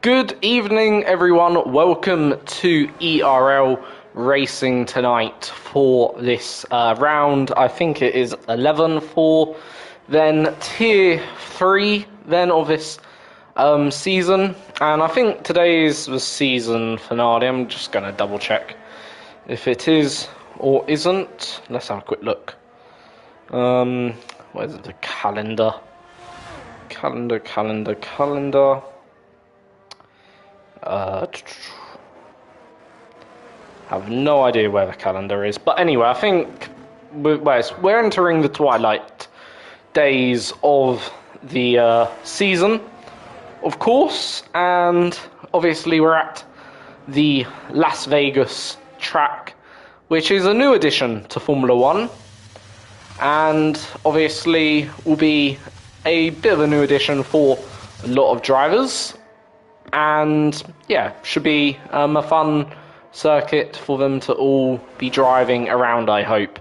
Good evening, everyone. Welcome to ERL Racing tonight for this round. I think it is 11 for then Tier 3 then of this season. And I think today is the season finale. I'm just going to double check if it is or isn't. Let's have a quick look. Where's the calendar? Calendar. Have no idea where the calendar is, but anyway, I think we're entering the twilight days of the season, of course, and obviously we're at the Las Vegas track, which is a new addition to Formula One, and obviously will be a bit of a new addition for a lot of drivers. And yeah, should be a fun circuit for them to all be driving around, I hope,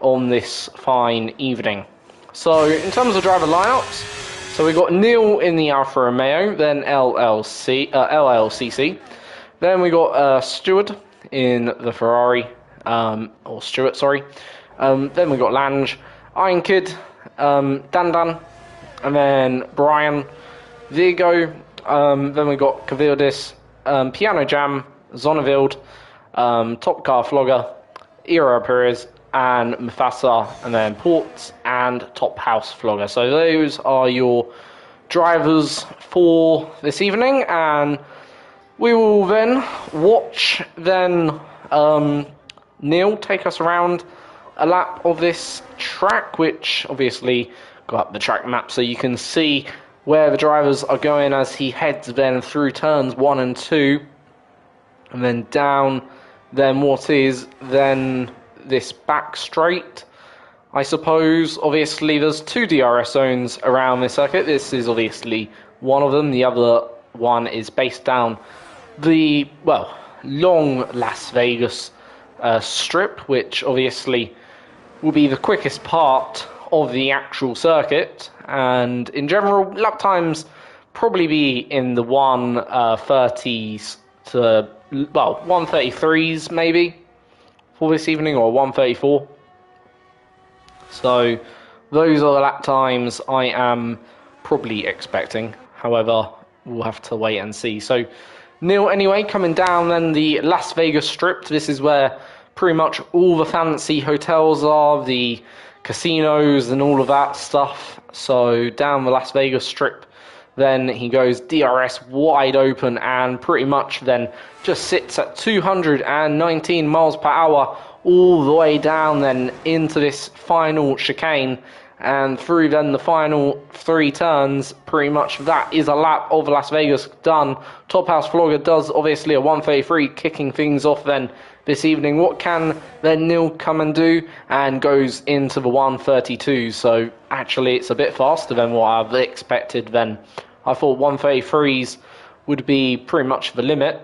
on this fine evening. So in terms of driver lineups, so we've got Neil in the Alfa Romeo, then LLCC, then we got Stewart in the Ferrari, then we got Lange, Iron Kid, Dan, and then Brian, Vigo. Then we got Cavildis, Piano Jam, Zonnevild, Top Car Flogger, ERL Perez, and Mufasa, and then Ports and Top House Flogger. So those are your drivers for this evening, and we will then watch Neil take us around a lap of this track, which obviously got up the track map so you can see where the drivers are going as he heads then through turns 1 and 2, and then down then what is then this back straight, I suppose. Obviously there's 2 DRS zones around this circuit. This is obviously one of them. The other one is based down the long Las Vegas strip, which obviously will be the quickest part of the actual circuit, and in general lap times probably be in the 1:30s to 1:33s maybe for this evening, or 1:34. So those are the lap times I am probably expecting. However, we'll have to wait and see. So Neil anyway coming down then the Las Vegas strip. This is where pretty much all the fancy hotels are, the casinos and all of that stuff. So down the Las Vegas strip then he goes DRS wide open, and pretty much then just sits at 219 miles per hour all the way down then into this final chicane, and through then the final 3 turns. Pretty much that is a lap of Las Vegas done. Top House Flogger does obviously a 1:33, kicking things off then this evening. What can then Neil come and do? And goes into the 1:32. So actually it's a bit faster than what I've expected then. I thought 1:33s would be pretty much the limit.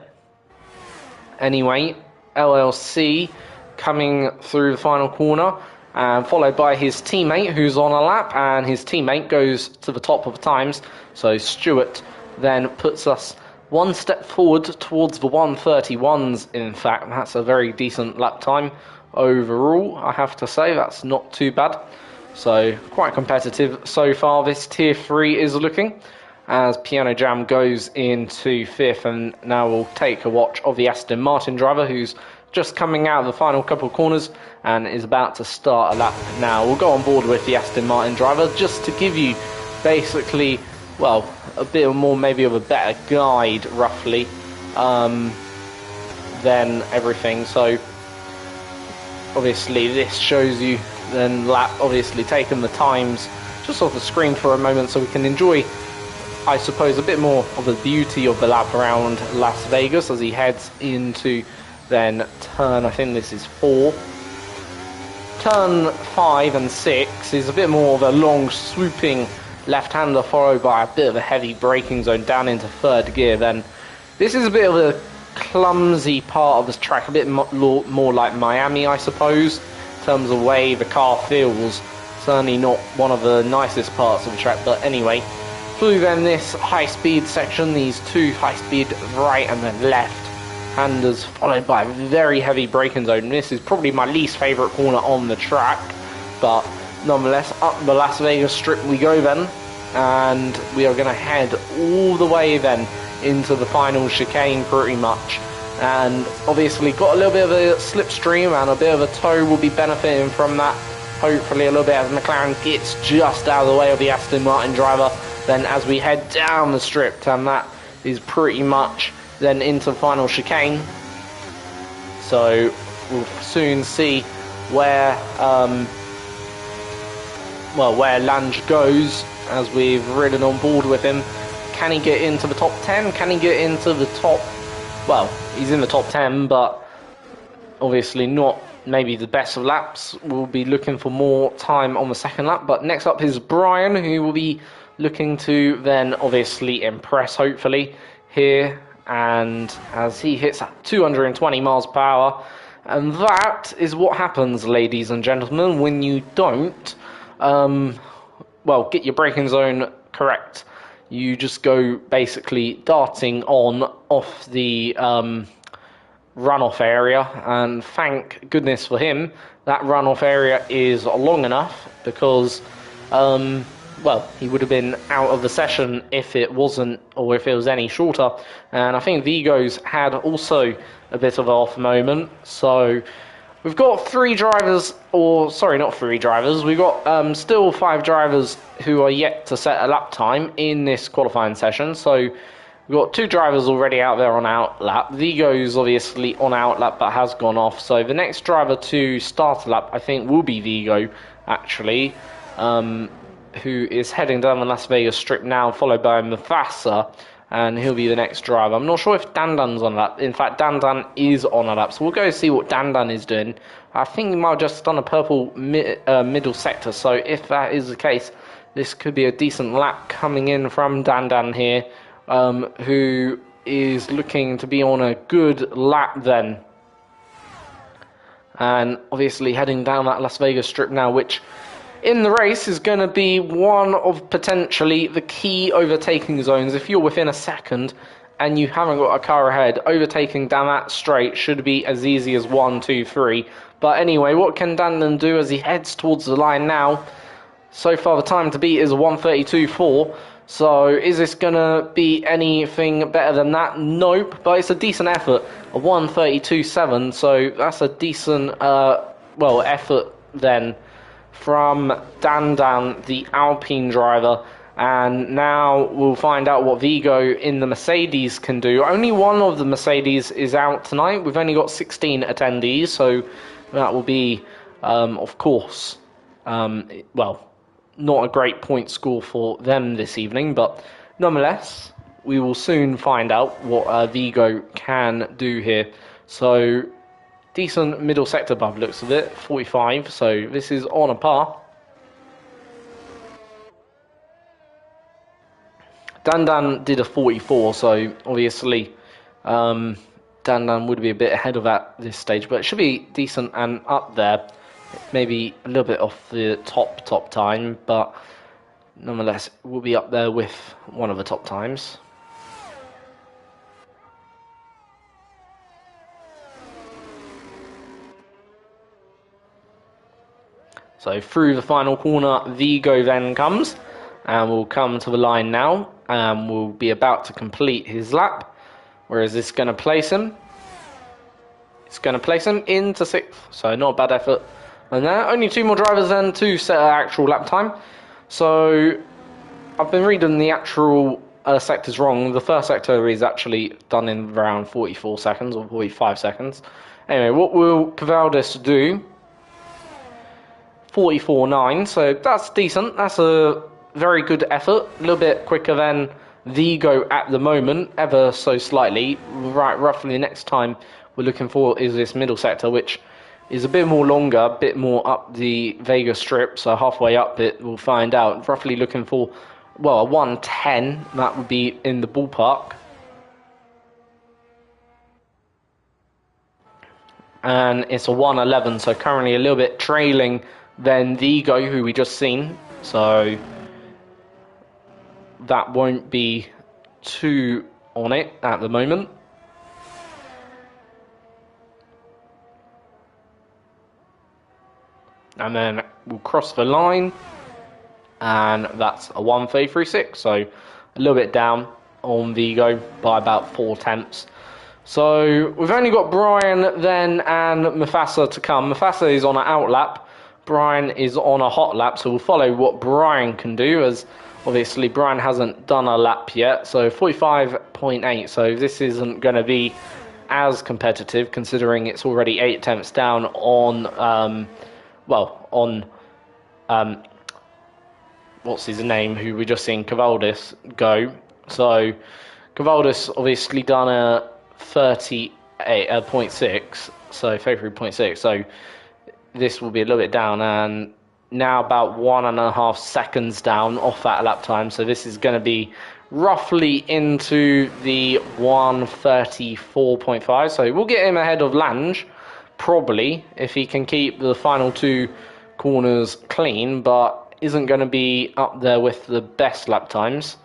Anyway, LLC coming through the final corner, and followed by his teammate who's on a lap, and his teammate goes to the top of the times. So Stewart then puts us one step forward towards the 1:31s. In fact, that's a very decent lap time overall, I have to say. That's not too bad. So quite competitive so far this Tier 3 is looking, as Piano Jam goes into 5th. And now we'll take a watch of the Aston Martin driver, who's just coming out of the final couple of corners and is about to start a lap now. We'll go on board with the Aston Martin driver just to give you basically, a bit more maybe of a better guide roughly than everything. So obviously this shows you then lap, obviously taking the times just off the screen for a moment so we can enjoy, I suppose, a bit more of the beauty of the lap around Las Vegas as he heads into then turn, I think this is 4. Turn 5 and 6 is a bit more of a long swooping left-hander, followed by a bit of a heavy braking zone down into 3rd gear. Then this is a bit of a clumsy part of this track, a bit more like Miami, I suppose, in terms of the way the car feels. Certainly not one of the nicest parts of the track, but anyway, through then this high-speed section, these two high-speed right and then left-handers, followed by a very heavy braking zone. This is probably my least favourite corner on the track, but nonetheless, up the Las Vegas Strip we go then, and we are going to head all the way then into the final chicane pretty much. And obviously got a little bit of a slipstream and a bit of a tow will be benefiting from that. Hopefully a little bit as McLaren gets just out of the way of the Aston Martin driver. Then as we head down the strip, and that is pretty much then into the final chicane. So we'll soon see where where Lange goes as we've ridden on board with him. Can he get into the top 10? Can he get into the top... Well, he's in the top 10, but obviously not maybe the best of laps. We'll be looking for more time on the second lap. But next up is Brian, who will be looking to then obviously impress, hopefully, here. And as he hits 220 miles per hour. And that is what happens, ladies and gentlemen, when you don't, get your braking zone correct. You just go basically darting off the runoff area, and thank goodness for him, that runoff area is long enough because, he would have been out of the session if it wasn't, or if it was any shorter. And I think Vigo's had also a bit of an off moment, so we've got three drivers, or sorry, not three drivers. We've got still 5 drivers who are yet to set a lap time in this qualifying session. So we've got 2 drivers already out there on out lap. Vigo's obviously on out lap but has gone off. So the next driver to start a lap, I think, will be Vigo, actually, who is heading down the Las Vegas Strip now, followed by Mufasa. And he'll be the next driver. I'm not sure if Dandan's on a lap. In fact, Dandan is on a lap. So we'll go see what Dandan is doing. I think he might have just done a purple middle sector. So if that is the case, this could be a decent lap coming in from Dandan here, who is looking to be on a good lap then. And obviously heading down that Las Vegas Strip now, which in the race is going to be one of potentially the key overtaking zones. If you're within a second and you haven't got a car ahead, overtaking down that straight should be as easy as 1, 2, 3. But anyway, what can Dandan do as he heads towards the line now? So far the time to beat is a 1:32.4. So is this going to be anything better than that? Nope, but it's a decent effort. A 1:32.7, so that's a decent effort then from Dandan, the Alpine driver. And now we'll find out what Vigo in the Mercedes can do. Only one of the Mercedes is out tonight. We've only got 16 attendees, so that will be, of course, not a great point score for them this evening, but nonetheless, we will soon find out what Vigo can do here. So decent middle sector above looks of it, 45, so this is on a par. Dandan did a 44, so obviously Dandan would be a bit ahead of at this stage, but it should be decent and up there. Maybe a little bit off the top time, but nonetheless we'll be up there with one of the top times. So through the final corner, Vigo then comes, and we'll come to the line now, and we'll be about to complete his lap. Where is this going to place him? It's going to place him into 6th, so not a bad effort. And there only 2 more drivers then to set an actual lap time. So I've been reading the actual sectors wrong. The first sector is actually done in around 44 seconds or 45 seconds. Anyway, what will Cavaldis do? 44.9, so that's decent. That's a very good effort. A little bit quicker than Vigo at the moment, ever so slightly. Right, roughly the next time we're looking for is this middle sector, which is a bit more longer, a bit more up the Vegas Strip, so halfway up it, we'll find out. Roughly looking for, well, a 1:10, that would be in the ballpark. And it's a 1:11, so currently a little bit trailing than Vigo, who we just seen. So that won't be too on it at the moment. And then we'll cross the line, and that's a 1:33.6, so a little bit down on Vigo by about 4 tenths. So we've only got Brian then and Mufasa to come. Mufasa is on an out lap, Brian is on a hot lap, so we'll follow what Brian can do, as obviously Brian hasn't done a lap yet. So 45.8, so this isn't going to be as competitive considering it's already 8 tenths down on what's his name, who we just seen Cavaldis go. So Cavaldis obviously done a 38.6, so 33.6, so this will be a little bit down, and now about 1.5 seconds down off that lap time, so this is going to be roughly into the 1:34.5, so we'll get him ahead of Lange probably if he can keep the final 2 corners clean, but isn't going to be up there with the best lap times.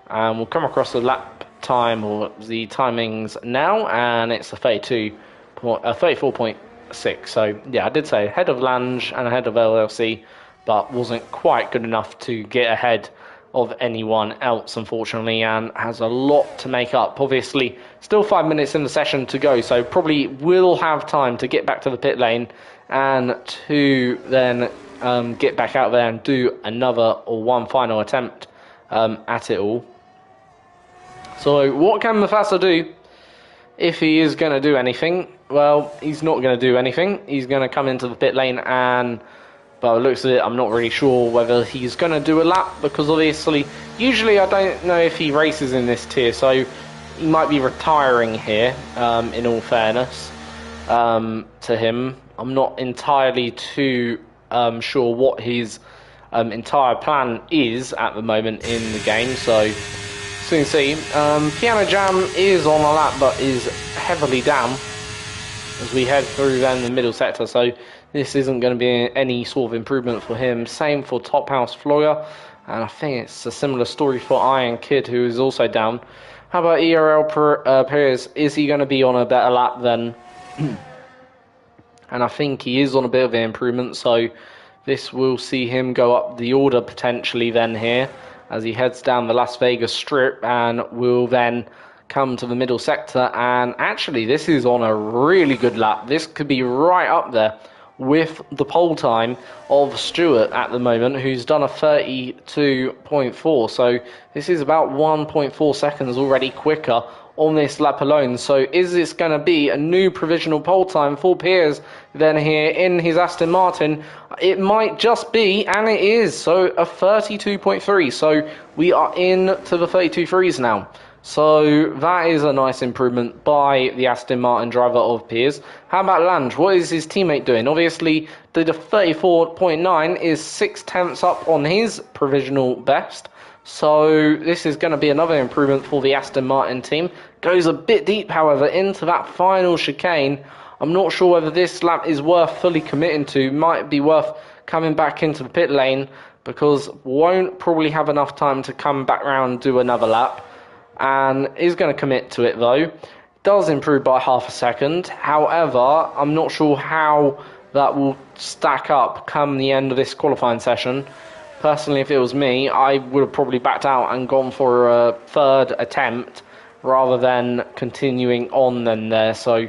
We'll come across the lap time or the timings now, and it's a 34.6. So yeah, I did say ahead of Lange and ahead of LLC, but wasn't quite good enough to get ahead of anyone else, unfortunately, and has a lot to make up. Obviously, still 5 minutes in the session to go, so probably will have time to get back to the pit lane and to then get back out there and do another or one final attempt at it all. So what can Mufasa do if he is going to do anything? Well, he's not going to do anything. He's going to come into the pit lane, and by the looks of it, I'm not really sure whether he's going to do a lap, because obviously, usually I don't know if he races in this tier, so he might be retiring here, in all fairness to him. I'm not entirely too sure what his entire plan is at the moment in the game, so soon see. Piano Jam is on a lap, but is heavily down as we head through then the middle sector, so this isn't going to be any sort of improvement for him. Same for Top House Flogger, and I think it's a similar story for Iron Kid, who is also down. How about ERL Perez? Is he going to be on a better lap then? And I think he is on a bit of an improvement, so this will see him go up the order potentially then here, as he heads down the Las Vegas Strip, and will then come to the middle sector. And actually, this is on a really good lap. This could be right up there with the pole time of Stewart at the moment, who's done a 32.4. So this is about 1.4 seconds already quicker on this lap alone. So is this going to be a new provisional pole time for Piers then here in his Aston Martin? It might just be, and it is. So a 32.3. So we are into the 32.3s now. So that is a nice improvement by the Aston Martin driver of Piers. How about Lange? What is his teammate doing? Obviously, the 34.9 is 6 tenths up on his provisional best. So this is going to be another improvement for the Aston Martin team. Goes a bit deep, however, into that final chicane. I'm not sure whether this lap is worth fully committing to. Might be worth coming back into the pit lane, because won't probably have enough time to come back round and do another lap. And is going to commit to it though. Does improve by half a second. However, I'm not sure how that will stack up come the end of this qualifying session. Personally, if it was me, I would have probably backed out and gone for a third attempt rather than continuing on then there. So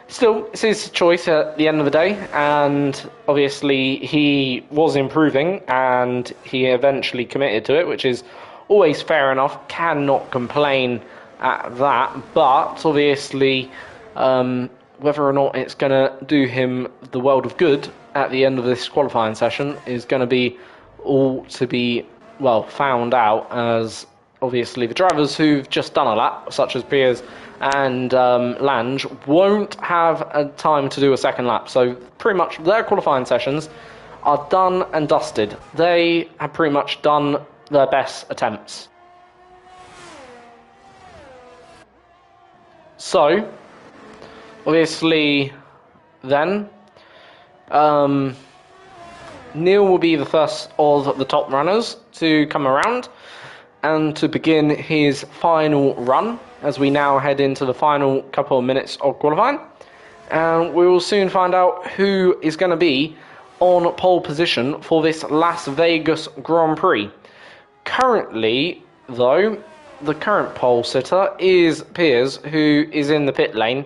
still, it's his choice at the end of the day, and obviously he was improving and he eventually committed to it, which is always fair enough. Cannot complain at that, but obviously whether or not it's going to do him the world of good at the end of this qualifying session is going to be all to be, well, found out, as obviously the drivers who've just done a lap, such as Piers and Lange, won't have a time to do a second lap. So pretty much their qualifying sessions are done and dusted. They have pretty much done their best attempts. So obviously then Neil will be the first of the top runners to come around, and to begin his final run as we now head into the final couple of minutes of qualifying. And we will soon find out who is going to be on pole position for this Las Vegas Grand Prix. Currently, though, the current pole sitter is Piers, who is in the pit lane.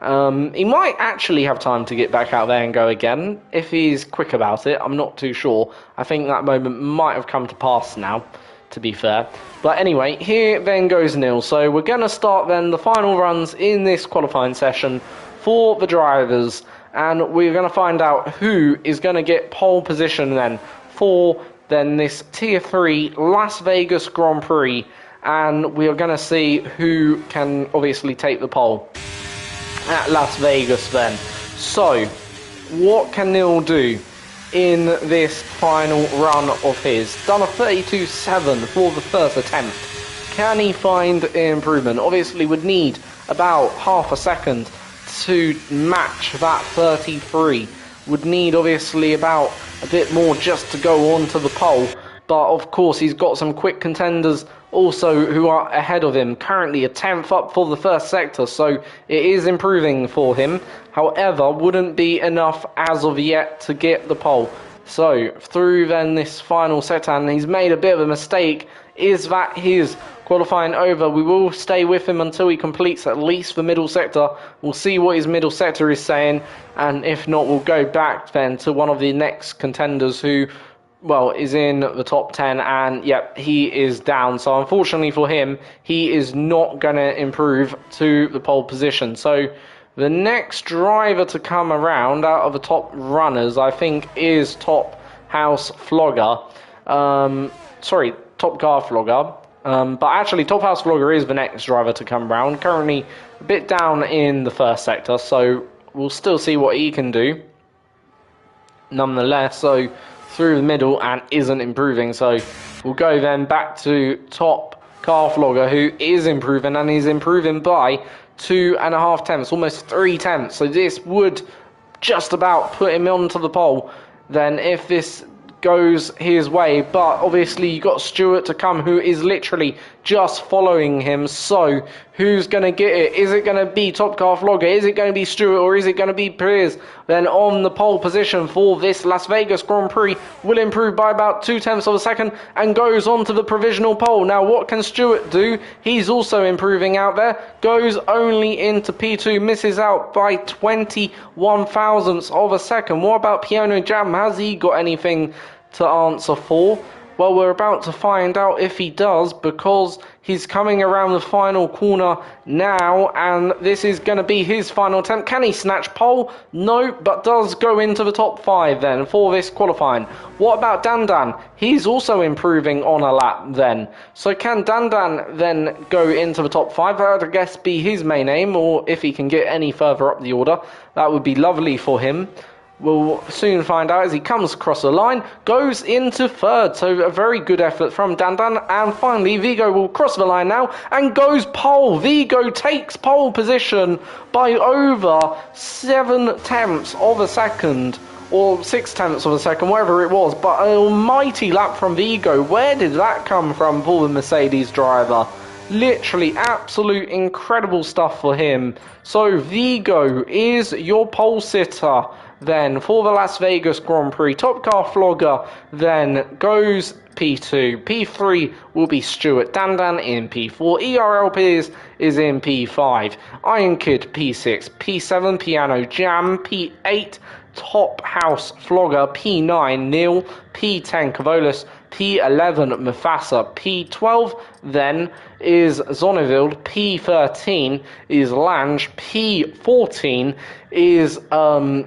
He might actually have time to get back out there and go again if he's quick about it. I'm not too sure. I think that moment might have come to pass now, to be fair. But anyway, here then goes Neil. So we're going to start then the final runs in this qualifying session for the drivers, and we're going to find out who is going to get pole position then for then this Tier 3 Las Vegas Grand Prix, and we are going to see who can obviously take the pole at Las Vegas then. So, what can Neil do in this final run of his? Done a 32.7 for the first attempt. Can he find improvement? Obviously would need about half a second to match that 33. Would need obviously about a bit more just to go on to the pole. But of course he's got some quick contenders also who are ahead of him. Currently a 10th up for the first sector, so it is improving for him. However, wouldn't be enough as of yet to get the pole. So through then this final sector, and he's made a bit of a mistake. Is that his qualifying over? We will stay with him until he completes at least the middle sector. We'll see what his middle sector is saying, and if not, we'll go back then to one of the next contenders who, well, is in the top 10, and yep, he is down. So unfortunately for him, he is not going to improve to the pole position. So the next driver to come around out of the top runners, I think, is Top House Flogger. Top Car Flogger. But actually, Top House Flogger is the next driver to come around. Currently a bit down in the first sector, so we'll still see what he can do. Nonetheless, so through the middle and isn't improving. So we'll go then back to Top Car Flogger, who is improving, and he's improving by 2.5 tenths, almost 3 tenths. So this would just about put him onto the pole then if this goes his way. But obviously you got Stewart to come, who is literally just following him. So who's going to get it? Is it going to be Top Car Flogger? Is it going to be Stewart, or is it going to be Piers then on the pole position for this Las Vegas Grand Prix? Will improve by about 2 tenths of a second and goes on to the provisional pole. Now what can Stewart do? He's also improving out there. Goes only into P2, misses out by 21 thousandths of a second. What about Piano Jam? Has he got anything to answer for? Well, we're about to find out if he does, because he's coming around the final corner now, and this is going to be his final attempt. Can he snatch pole? No, but does go into the top 5 then for this qualifying. What about Dandan? He's also improving on a lap then. So can Dandan then go into the top 5? That would, I guess, be his main aim, or if he can get any further up the order, that would be lovely for him. We'll soon find out as he comes across the line, goes into 3rd, so a very good effort from Dandan. And finally, Vigo will cross the line now and goes pole. Vigo takes pole position by over 7 tenths of a second, or 6 tenths of a second, whatever it was. But an almighty lap from Vigo. Where did that come from for the Mercedes driver? Literally absolute incredible stuff for him. So Vigo is your pole sitter then for the Las Vegas Grand Prix. Top Car Flogger then goes P2. P3 will be Stewart. Dandan in P4. ERL Tier is in P5. Iron Kid P6. P7 Piano Jam. P8 Top House Flogger. P9 Neil. P10 Cavolis. P11 Mufasa. P12 then is Zonneville. P13 is Lange. P14 is Brian.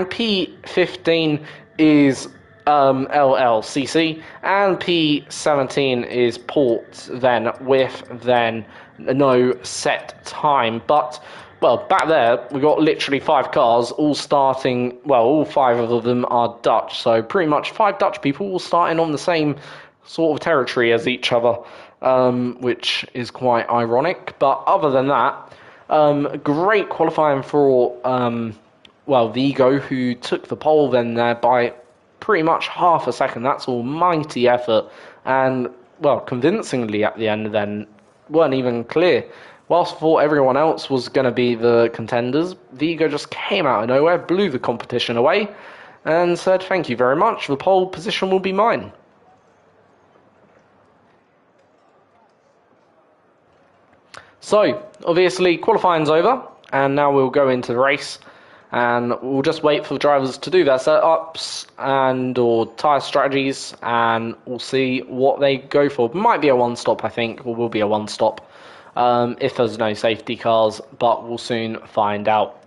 P15 is LLCC, and P17 is Port then, with then no set time. But well, back there we got literally 5 cars all starting, well, all 5 of them are Dutch, so pretty much 5 Dutch people all starting on the same sort of territory as each other, which is quite ironic. But other than that, great qualifying for well, Vigo, who took the pole then there by pretty much half a second. That's almighty effort. And well, convincingly at the end then, weren't even clear. Whilst I thought everyone else was going to be the contenders, Vigo just came out of nowhere, blew the competition away, and said, thank you very much, the pole position will be mine. So, obviously, qualifying's over, and now we'll go into the race, and we'll just wait for the drivers to do their setups and or tyre strategies, and we'll see what they go for. It might be a one-stop, I think, or will be a one-stop if there's no safety cars, but we'll soon find out.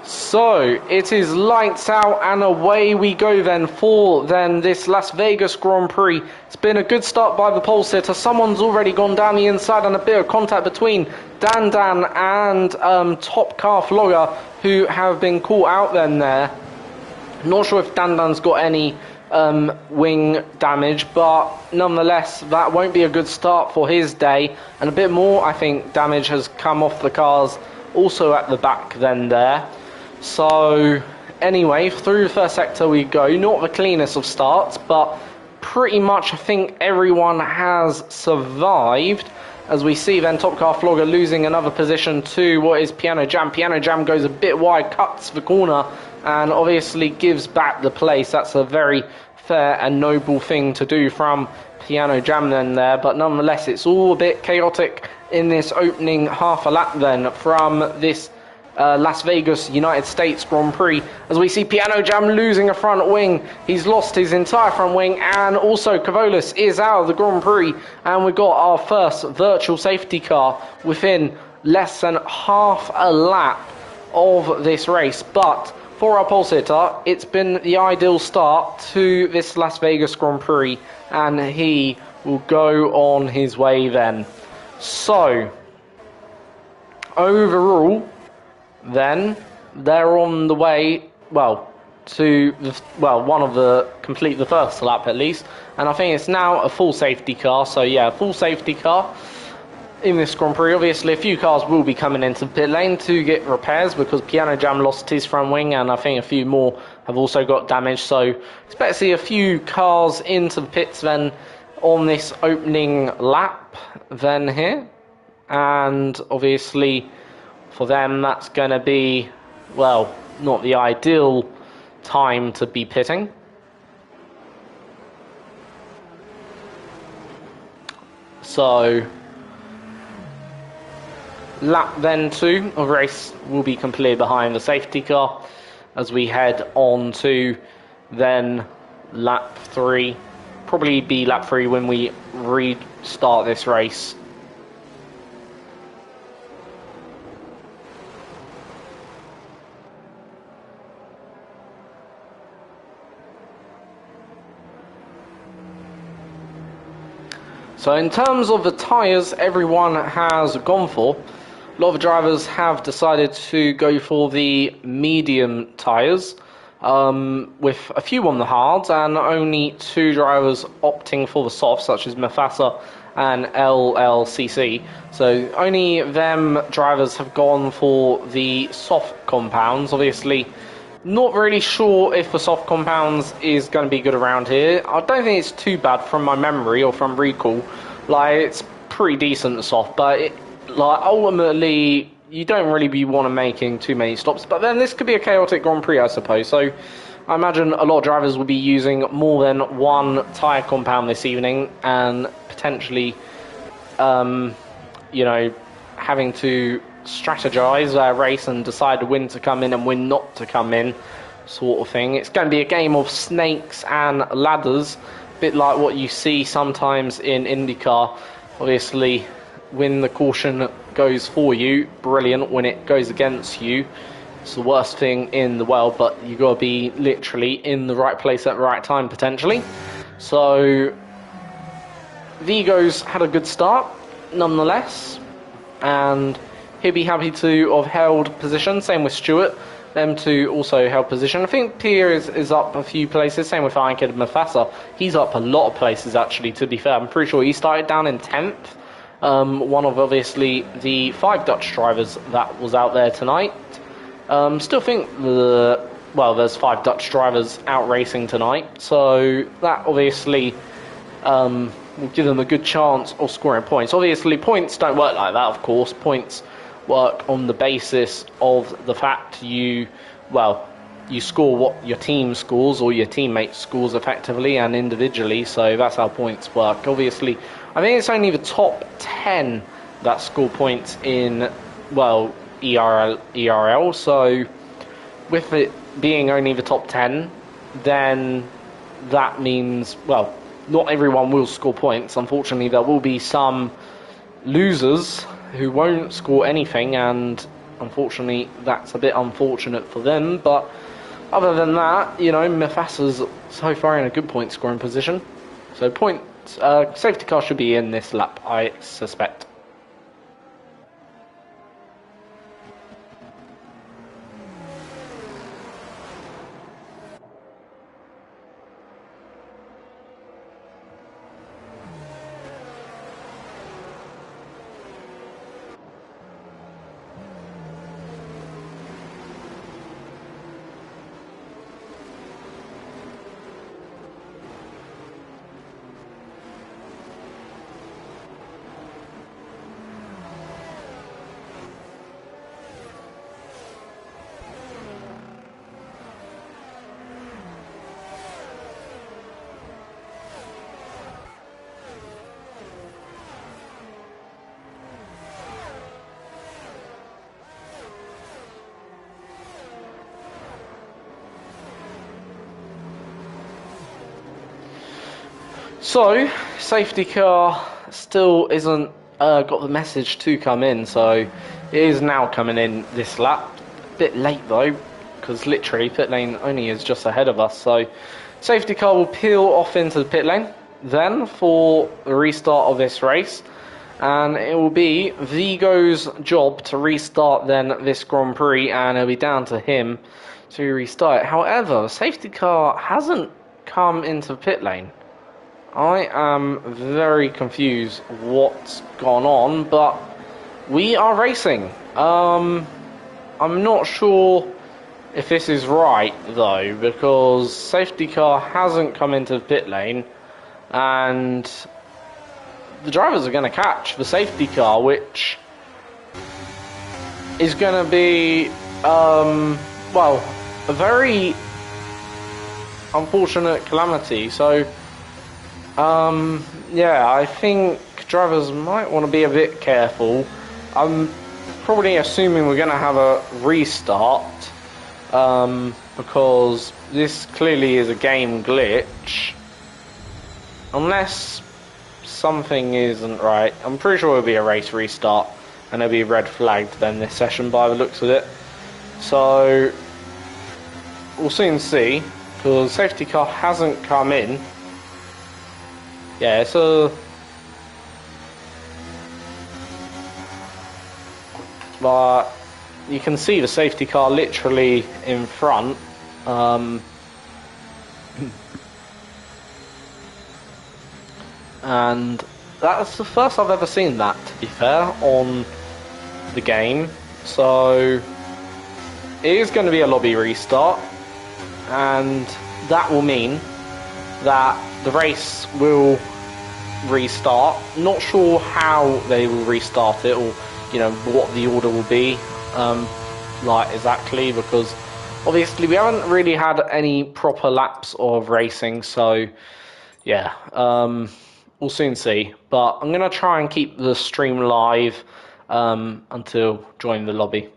So, it is lights out and away we go then for this Las Vegas Grand Prix. It's been a good start by the pole sitter. Someone's already gone down the inside and a bit of contact between Dan and Top Car Flogger, who have been caught out then there. Not sure if Dan's got any wing damage, but nonetheless that won't be a good start for his day, and a bit more I think damage has come off the cars also at the back then there. So anyway, through the first sector we go. Not the cleanest of starts, but pretty much I think everyone has survived, as we see then Top Car Flogger losing another position to what is Piano Jam. Piano Jam goes a bit wide, cuts the corner, and obviously gives back the place. That's a very fair and noble thing to do from Piano Jam then there, but nonetheless it's all a bit chaotic in this opening half a lap then from this Las Vegas United States Grand Prix, as we see Piano Jam losing a front wing. He's lost his entire front wing, and also Cavolis is out of the Grand Prix, and we've got our first virtual safety car within less than half a lap of this race. But for our pole sitter, it's been the ideal start to this Las Vegas Grand Prix, and he will go on his way then. So, overall, then they're on the way, to complete the first lap at least, and I think it's now a full safety car. So yeah, a full safety car in this Grand Prix. Obviously a few cars will be coming into the pit lane to get repairs, because Piano Jam lost his front wing, and I think a few more have also got damage, so expect to see a few cars into the pits then on this opening lap then here. And obviously for them that's going to be, well, not the ideal time to be pitting. So lap then 2 of race will be completed behind the safety car, as we head on to then lap 3. Probably be lap 3 when we restart this race. So in terms of the tyres everyone has gone for, a lot of drivers have decided to go for the medium tyres, with a few on the hards, and only 2 drivers opting for the soft, such as Mafasa and LLCC. So only them drivers have gone for the soft compounds. Obviously, not really sure if the soft compounds is going to be good around here. I don't think it's too bad from my memory or from recall. Like, it's pretty decent, the soft, but ultimately you don't really be want to making too many stops. But then this could be a chaotic Grand Prix, I suppose. So I imagine a lot of drivers will be using more than one tyre compound this evening, and potentially, having to strategize their race and decide when to come in and when not to come in, sort of thing. It's going to be a game of snakes and ladders, a bit like what you see sometimes in IndyCar. Obviously, when the caution goes for you, brilliant. When it goes against you, it's the worst thing in the world, but you've got to be literally in the right place at the right time, potentially. So, Vigo's had a good start, nonetheless, and he'll be happy to have held position. Same with Stewart, them two also held position. I think Tier is up a few places, same with Einkid and Mafasa. He's up a lot of places, actually, to be fair. I'm pretty sure he started down in 10th. One of, obviously, the 5 Dutch drivers that was out there tonight. Still think there's 5 Dutch drivers out racing tonight, so that obviously will give them a good chance of scoring points. Obviously, points don't work like that, of course. Points work on the basis of the fact you score what your team scores or your teammate scores effectively and individually, so that's how points work. Obviously, I think it's only the top 10 that score points in, ERL, so with it being only the top 10, then that means, not everyone will score points. Unfortunately, there will be some losers who won't score anything, and unfortunately, that's a bit unfortunate for them. But other than that, Mafasa's so far in a good point scoring position. So safety car should be in this lap, I suspect. So, safety car still isn't got the message to come in, so it is now coming in this lap. Bit late though, because literally pit lane only is just ahead of us, so safety car will peel off into the pit lane then for the restart of this race, and it will be Vigo's job to restart then this Grand Prix, and it'll be down to him to restart it. However, the safety car hasn't come into the pit lane. I am very confused what's gone on, but we are racing. I'm not sure if this is right, though, because safety car hasn't come into the pit lane, and the drivers are going to catch the safety car, which is going to be, a very unfortunate calamity. So, I think drivers might want to be a bit careful. I'm probably assuming we're going to have a restart, because this clearly is a game glitch. Unless something isn't right. I'm pretty sure it'll be a race restart, and it'll be red flagged then this session by the looks of it. So, we'll soon see, because safety car hasn't come in. Yeah, so... But you can see the safety car literally in front. And that's the first I've ever seen that, to be fair, on the game. So it is going to be a lobby restart, and that will mean that the race will restart. Not sure how they will restart it, or what the order will be, exactly, because obviously we haven't really had any proper laps of racing, so yeah, we'll soon see. But I'm going to try and keep the stream live until joining the lobby.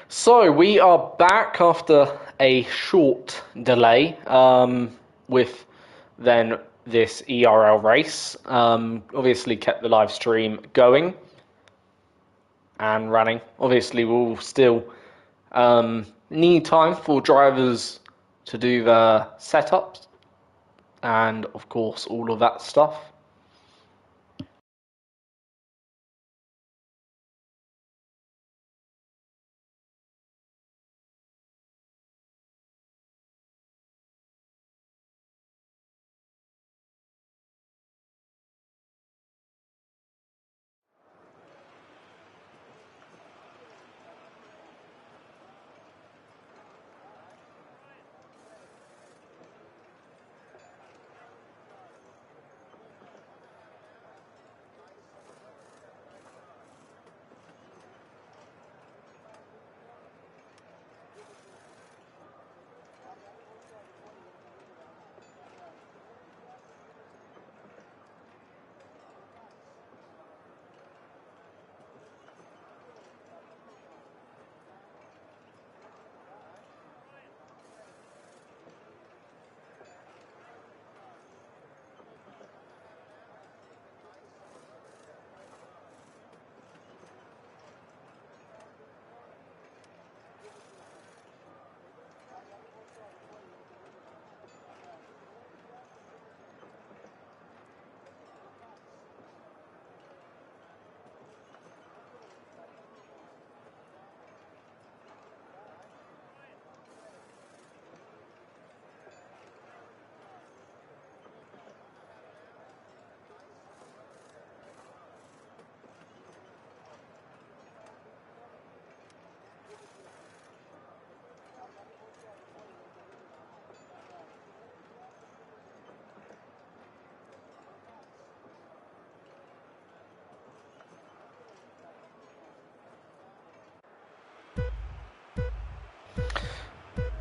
So we are back after a short delay with then this ERL race. Obviously kept the live stream going and running. Obviously we'll still need time for drivers to do the setups and of course all of that stuff.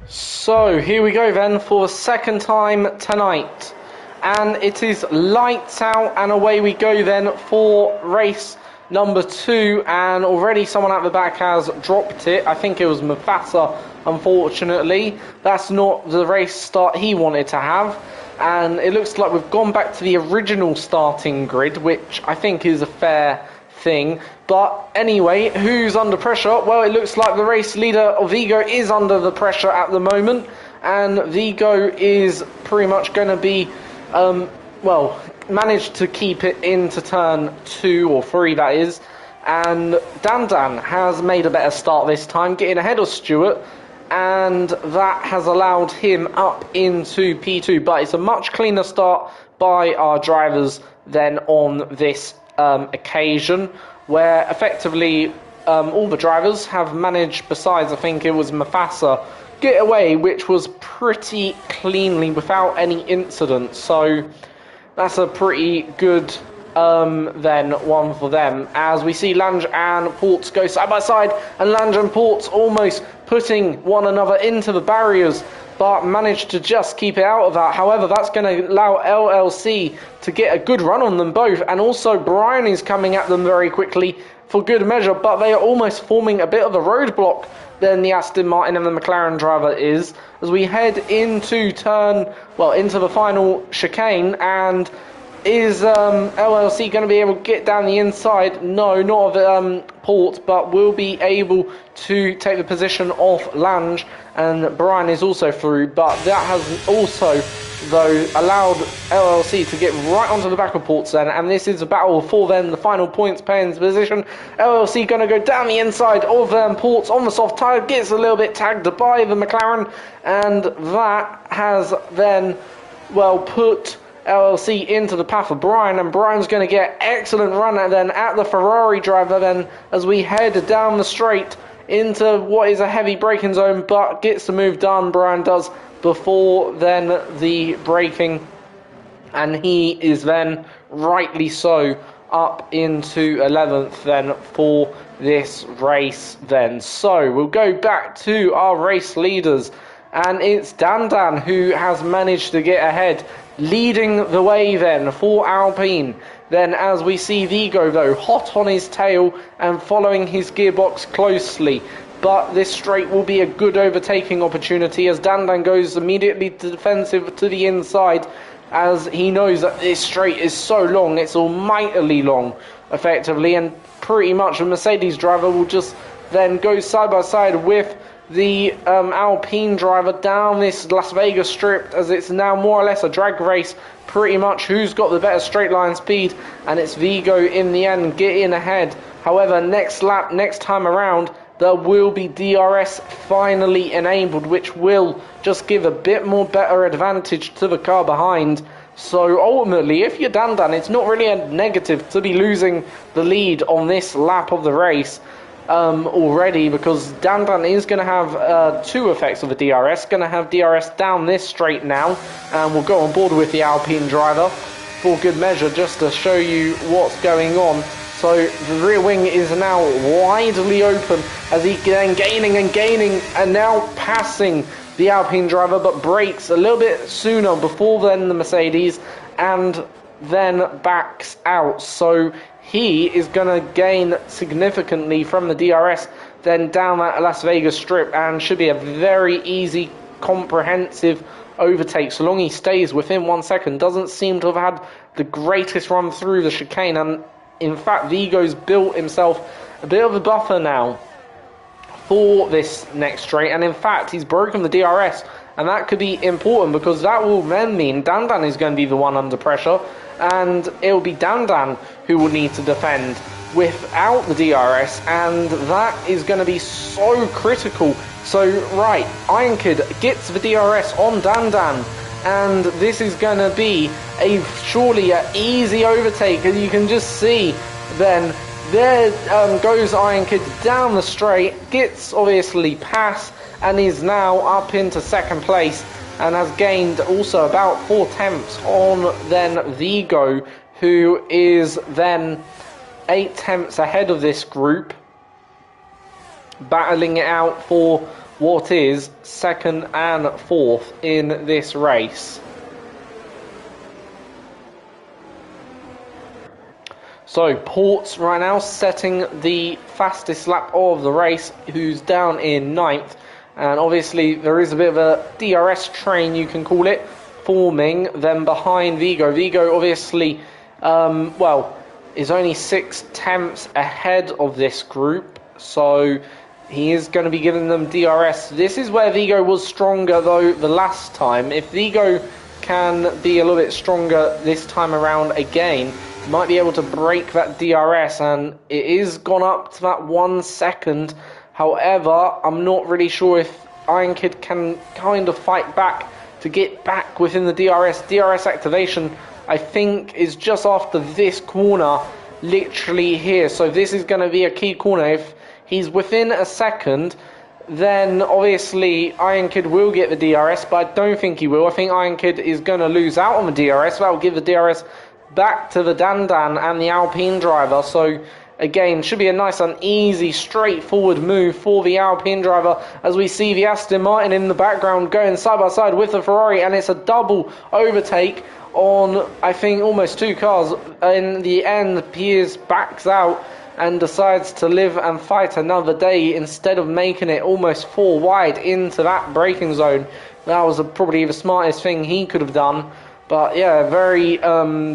So here we go then for the second time tonight, and it is lights out and away we go then for race number 2, and already someone at the back has dropped it. I think it was Mufasa, unfortunately. That's not the race start he wanted to have, and it looks like we've gone back to the original starting grid, which I think is a fair thing. But anyway, who's under pressure? Well, it looks like the race leader of Vigo is under the pressure at the moment, and Vigo is pretty much going to be, well, managed to keep it into turn 2 or 3, that is, and Dan has made a better start this time, getting ahead of Stewart, and that has allowed him up into P2, but it's a much cleaner start by our drivers than on this occasion, where effectively all the drivers have managed, besides I think it was Mufasa, get away, which was pretty cleanly without any incidents. So that's a pretty good then one for them, as we see Lange and Ports go side by side, and Lange and Ports almost putting one another into the barriers, but managed to just keep it out of that. However, that's going to allow LLC to get a good run on them both, and also Brian is coming at them very quickly for good measure, but they are almost forming a bit of a roadblock than the Aston Martin and the McLaren driver is, as we head into into the final chicane. And is LLC going to be able to get down the inside? No, not of Port, but will be able to take the position of Lange, and Brian is also through, but that has also, though, allowed LLC to get right onto the back of Ports then, and this is a battle for then the final points paying position. LLC going to go down the inside of Ports on the soft tyre, gets a little bit tagged by the McLaren, and that has then, well, put LLC into the path of Brian, and Brian's going to get excellent run then at the Ferrari driver then, as we head down the straight into what is a heavy braking zone, but gets the move done, Brian does, before then the braking, and he is then rightly so up into 11th then for this race then. So we'll go back to our race leaders, and it's Dan who has managed to get ahead, leading the way then for Alpine. Then as we see Vigo though hot on his tail and following his gearbox closely, but this straight will be a good overtaking opportunity as Dandan goes immediately to defensive to the inside, as he knows that this straight is so long, it's almightily long, effectively, and pretty much a Mercedes driver will just then go side by side with the Alpine driver down this Las Vegas strip, as it's now more or less a drag race, pretty much who's got the better straight line speed, and it's Vigo in the end getting ahead. However, next lap, next time around, there will be DRS finally enabled, which will just give a bit more better advantage to the car behind. So ultimately, if you're Dandan, it's not really a negative to be losing the lead on this lap of the race already, because Dandan is going to have two effects of the DRS. Going to have DRS down this straight now, and we'll go on board with the Alpine driver for good measure just to show you what's going on. So the rear wing is now widely open as he then gaining and now passing the Alpine driver, but brakes a little bit sooner before then the Mercedes and then backs out. So he is going to gain significantly from the DRS then down that Las Vegas strip, and should be a very easy, comprehensive overtake so long he stays within 1 second. Doesn't seem to have had the greatest run through the chicane, and in fact Vigo's built himself a bit of a buffer now for this next straight, and in fact he's broken the DRS, and that could be important because that will then mean Dandan is going to be the one under pressure, and it will be Dandan who will need to defend without the DRS, and that is going to be so critical. So right, Ironkid gets the DRS on Dandan, and this is going to be surely an easy overtake, as you can just see. Then there goes Ironkid down the straight, gets obviously pass, and is now up into second place, and has gained also about 4/10 on then Vigo, who is then 8/10 ahead of this group, battling it out for what is second and fourth in this race. So Ports right now setting the fastest lap of the race, who's down in 9th, and obviously there is a bit of a DRS train, you can call it, forming then behind Vigo. Vigo obviously is only 6/10 ahead of this group, so he is going to be giving them DRS. This is where Vigo was stronger though the last time. If Vigo can be a little bit stronger this time around again, he might be able to break that DRS, and it is gone up to that 1 second. However, I'm not really sure if Ironkid can kind of fight back to get back within the DRS. DRS activation, I think, is just after this corner, literally here. So this is going to be a key corner. If he's within a second, then obviously Ironkid will get the DRS, but I don't think he will. I think Ironkid is going to lose out on the DRS. That will give the DRS back to the Dandan and the Alpine driver. So again, should be a nice and easy, straightforward move for the Alpine driver, as we see the Aston Martin in the background going side by side with the Ferrari, and it's a double overtake on, I think, almost two cars. In the end, Piers backs out and decides to live and fight another day instead of making it almost 4 wide into that braking zone. That was probably the smartest thing he could have done. But yeah, very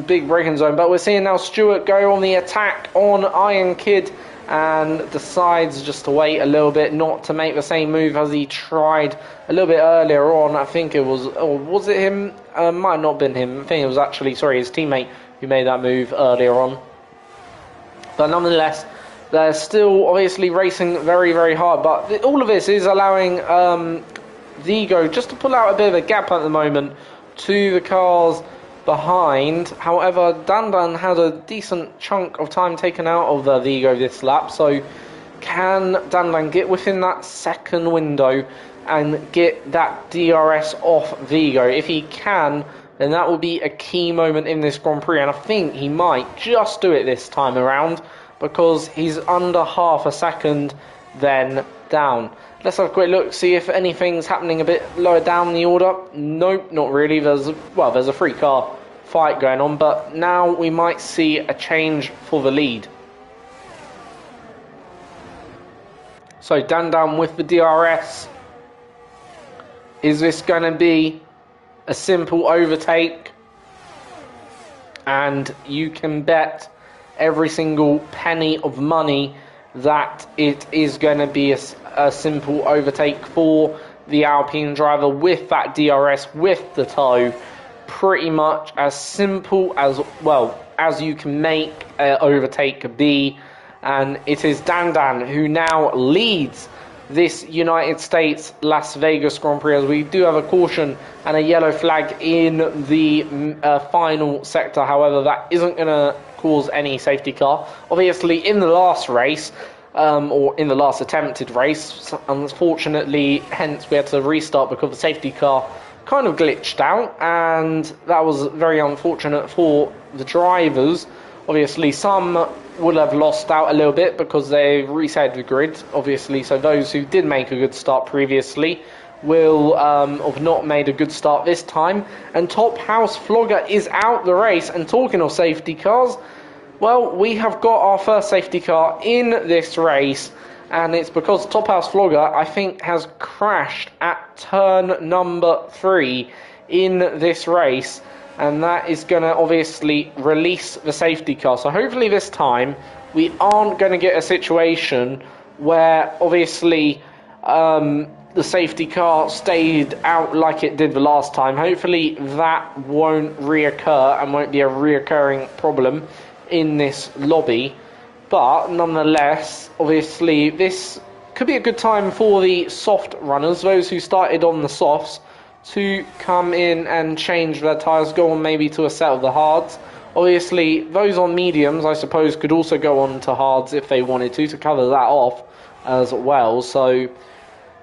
big braking zone. But we're seeing now Stewart go on the attack on Ironkid, and decides just to wait a little bit, not to make the same move as he tried a little bit earlier on. I think it was, or was it him? Might have not been him. I think it was actually, his teammate who made that move earlier on. But nonetheless, they're still obviously racing very, very hard. But all of this is allowing Vigo just to pull out a bit of a gap at the moment to the cars behind. However, Dandan had a decent chunk of time taken out of Vigo this lap. So can Dandan get within that second window and get that DRS off Vigo? If he can, then that will be a key moment in this Grand Prix, and I think he might just do it this time around, because he's under half a second then down. Let's have a quick look, see if anything's happening a bit lower down the order. Nope, not really. There's a 3-car fight going on, but now we might see a change for the lead. So Dandan with the DRS. Is this going to be a simple overtake? And you can bet every single penny of money that it is going to be a simple overtake for the Alpine driver with that DRS, with the toe. Pretty much as simple as, well, as you can make an overtake be. And it is Dandan who now leads this United States Las Vegas Grand Prix, as we do have a caution and a yellow flag in the final sector. However, that isn't going to cause any safety car. Obviously, in the last race, or in the last attempted race, unfortunately, hence we had to restart because the safety car kind of glitched out, and that was very unfortunate for the drivers. Obviously, some would have lost out a little bit because they reset the grid, obviously, so those who did make a good start previously will have not made a good start this time. And Top House Flogger is out the race. And talking of safety cars, well, we have got our first safety car in this race, and it's because Top House Flogger, I think, has crashed at turn number 3 in this race, and that is going to obviously release the safety car. So hopefully this time we aren't going to get a situation where obviously the safety car stayed out like it did the last time. Hopefully that won't reoccur and won't be a reoccurring problem in this lobby. But nonetheless, obviously this could be a good time for the soft runners, those who started on the softs, to come in and change their tyres, go on maybe to a set of the hards. Obviously, those on mediums, I suppose, could also go on to hards if they wanted to cover that off as well. So,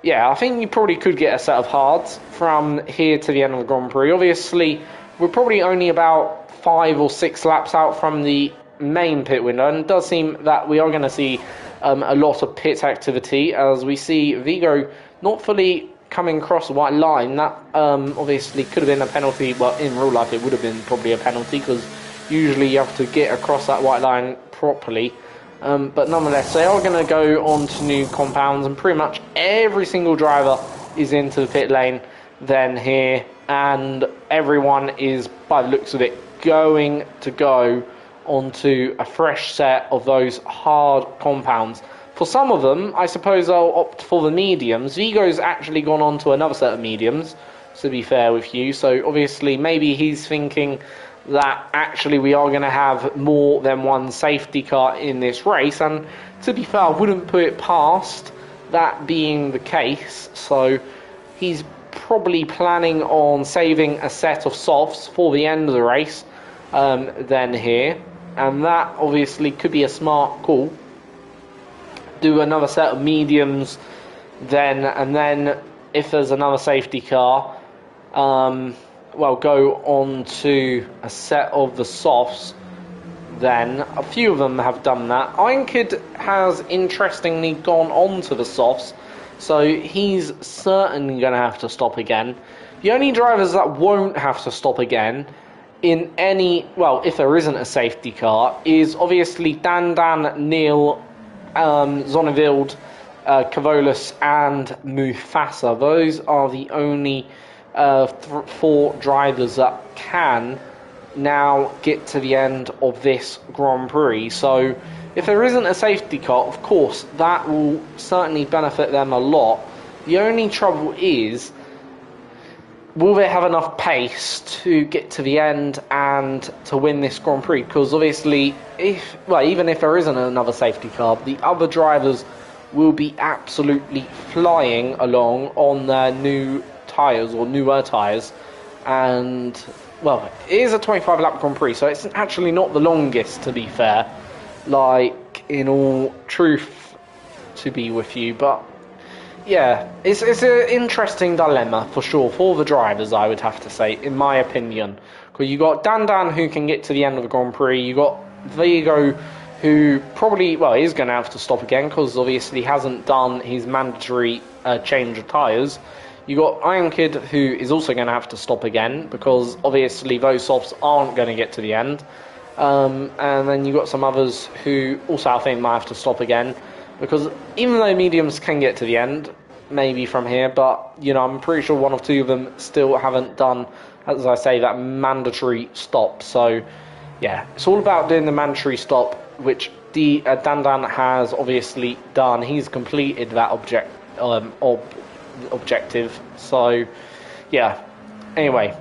yeah, I think you probably could get a set of hards from here to the end of the Grand Prix. Obviously, we're probably only about 5 or 6 laps out from the main pit window, and it does seem that we are going to see a lot of pit activity, as we see Vigo not fully coming across the white line. That obviously could have been a penalty. Well, in real life it would have been probably a penalty, because usually you have to get across that white line properly, but nonetheless they are going to go on to new compounds, and pretty much every single driver is into the pit lane then here, and everyone is, by the looks of it, going to go onto a fresh set of those hard compounds. For some of them, I suppose I'll opt for the mediums. Vigo's actually gone on to another set of mediums, to be fair with you. So obviously maybe he's thinking that actually we are going to have more than one safety car in this race. And to be fair, I wouldn't put it past that being the case. So he's probably planning on saving a set of softs for the end of the race then here. And that obviously could be a smart call. Do another set of mediums then, and then if there's another safety car, well, go on to a set of the softs then. A few of them have done that. Einkid has interestingly gone on to the softs, so he's certainly going to have to stop again. The only drivers that won't have to stop again in any, well, if there isn't a safety car, is obviously Dandan, Neil, Zonnevild, Cavolis and Mufasa. Those are the only 4 drivers that can now get to the end of this Grand Prix. So if there isn't a safety car, of course that will certainly benefit them a lot. The only trouble is, will they have enough pace to get to the end and to win this Grand Prix? Because obviously, even if there isn't another safety car, the other drivers will be absolutely flying along on their new tyres, or newer tyres. And, well, it is a 25-lap Grand Prix, so it's actually not the longest, to be fair. Like, in all truth, to be with you, but yeah, it's an interesting dilemma for sure for the drivers, I would have to say, in my opinion. Because you got Dandan who can get to the end of the Grand Prix, you got Vigo who probably, well, is going to have to stop again because obviously he hasn't done his mandatory change of tyres. You got Iron Kid who is also going to have to stop again because obviously those softs aren't going to get to the end. And then you got some others who also I think might have to stop again. because even though mediums can get to the end, maybe from here, but you know, I'm pretty sure one or two of them still haven't done, as I say, that mandatory stop. So yeah, it's all about doing the mandatory stop, which Dandan has obviously done. He's completed that objective. So yeah, anyway,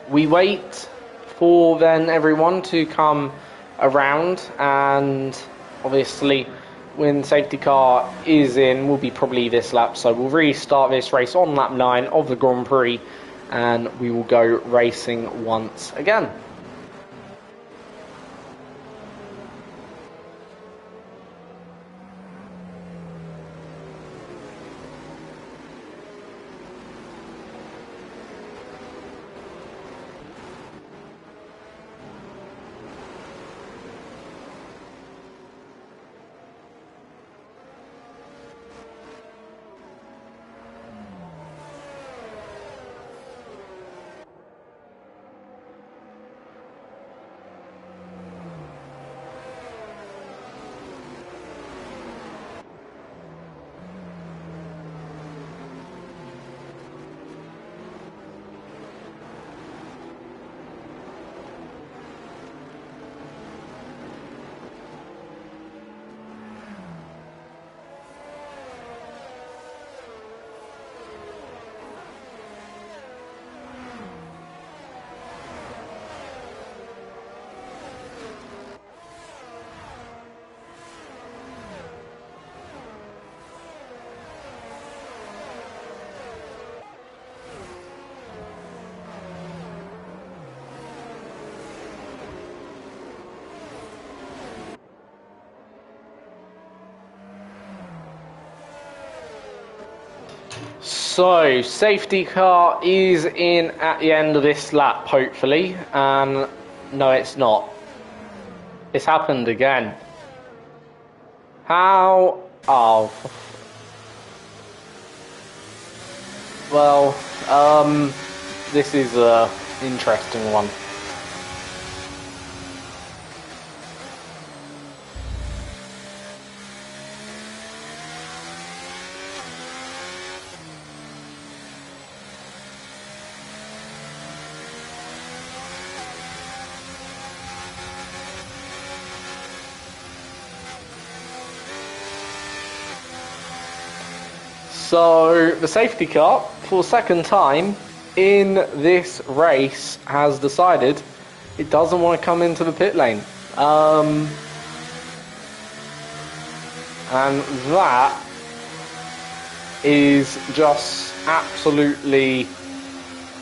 we wait for then everyone to come around, and obviously when safety car is in, will be probably this lap, so we'll restart this race on lap 9 of the Grand Prix, and we will go racing once again. So, safety car is in at the end of this lap, hopefully, and no, it's not. It's happened again. How? Oh. Well, this is a interesting one. So, the safety car, for the second time in this race, has decided it doesn't want to come into the pit lane. And that is just absolutely,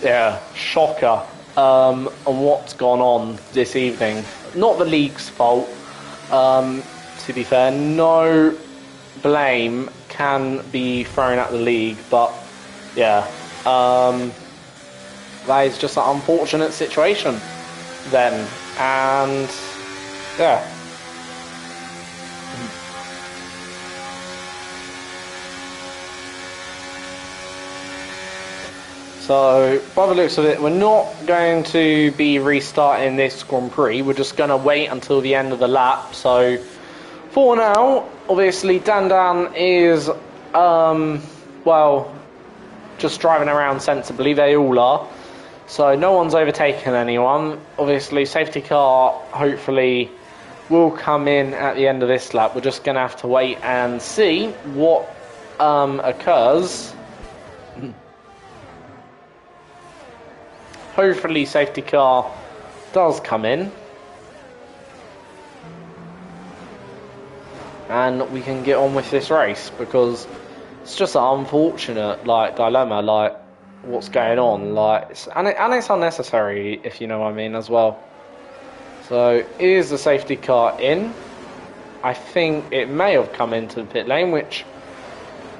yeah, shocker on what's gone on this evening. Not the league's fault, to be fair. No blame can be thrown at the league, but yeah, that is just an unfortunate situation then, and yeah. So, by the looks of it, we're not going to be restarting this Grand Prix. We're just going to wait until the end of the lap. So, for now, obviously, Dandan is, well, just driving around sensibly. They all are. So, no one's overtaken anyone. Obviously, safety car, hopefully, will come in at the end of this lap. We're just going to have to wait and see what occurs. Hopefully, safety car does come in, and we can get on with this race, because it's just an unfortunate dilemma, what's going on, and it's unnecessary, if you know what I mean, as well. So, is the safety car in? I think it may have come into the pit lane, which,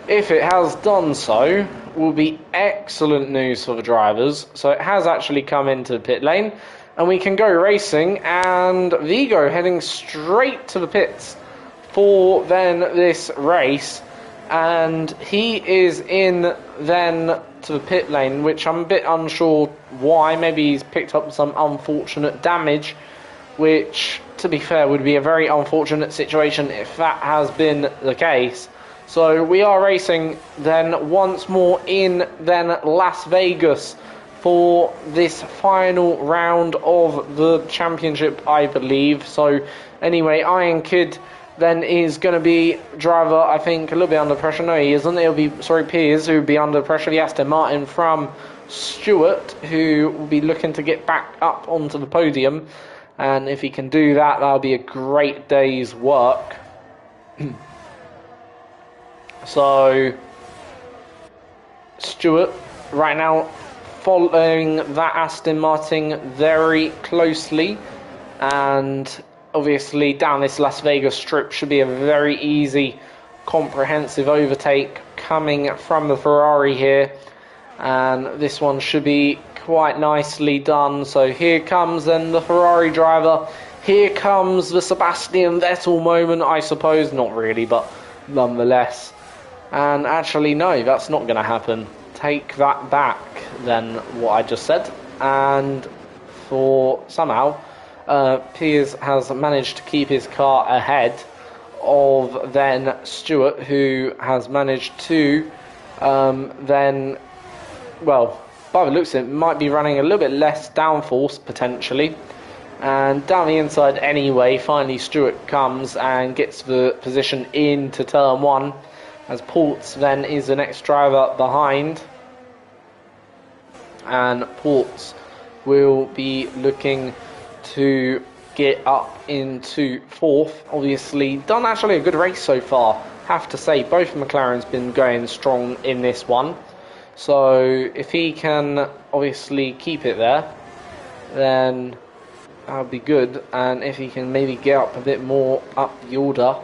if it has done so, will be excellent news for the drivers. So it has actually come into the pit lane, and we can go racing, and Vigo heading straight to the pits for then this race, and he is in then to the pit lane, which I'm a bit unsure why. Maybe he's picked up some unfortunate damage, which to be fair, would be a very unfortunate situation if that has been the case. So we are racing then once more in then Las Vegas for this final round of the championship, I believe. So anyway, Iron Kid then is going to be driver, I think, a little bit under pressure. No, he isn't. It'll be, Piers, who will be under pressure. The Aston Martin from Stewart, who will be looking to get back up onto the podium. And if he can do that, that'll be a great day's work. So, Stewart, right now, following that Aston Martin very closely. And obviously, down this Las Vegas strip should be a very easy, comprehensive overtake coming from the Ferrari here. And this one should be quite nicely done. So here comes then the Ferrari driver. Here comes the Sebastian Vettel moment, I suppose. Not really, but nonetheless. And actually, no, that's not going to happen. Take that back, then, what I just said. And for somehow, Piers has managed to keep his car ahead of then Stewart, who has managed to then, well, by the looks of it, might be running a little bit less downforce potentially. And down the inside anyway, finally Stewart comes and gets the position into turn one, as Ports then is the next driver behind. And Ports will be looking to get up into fourth. Obviously done actually a good race so far, have to say. Both McLaren's been going strong in this one. So if he can obviously keep it there, then that would be good. And if he can maybe get up a bit more up the order,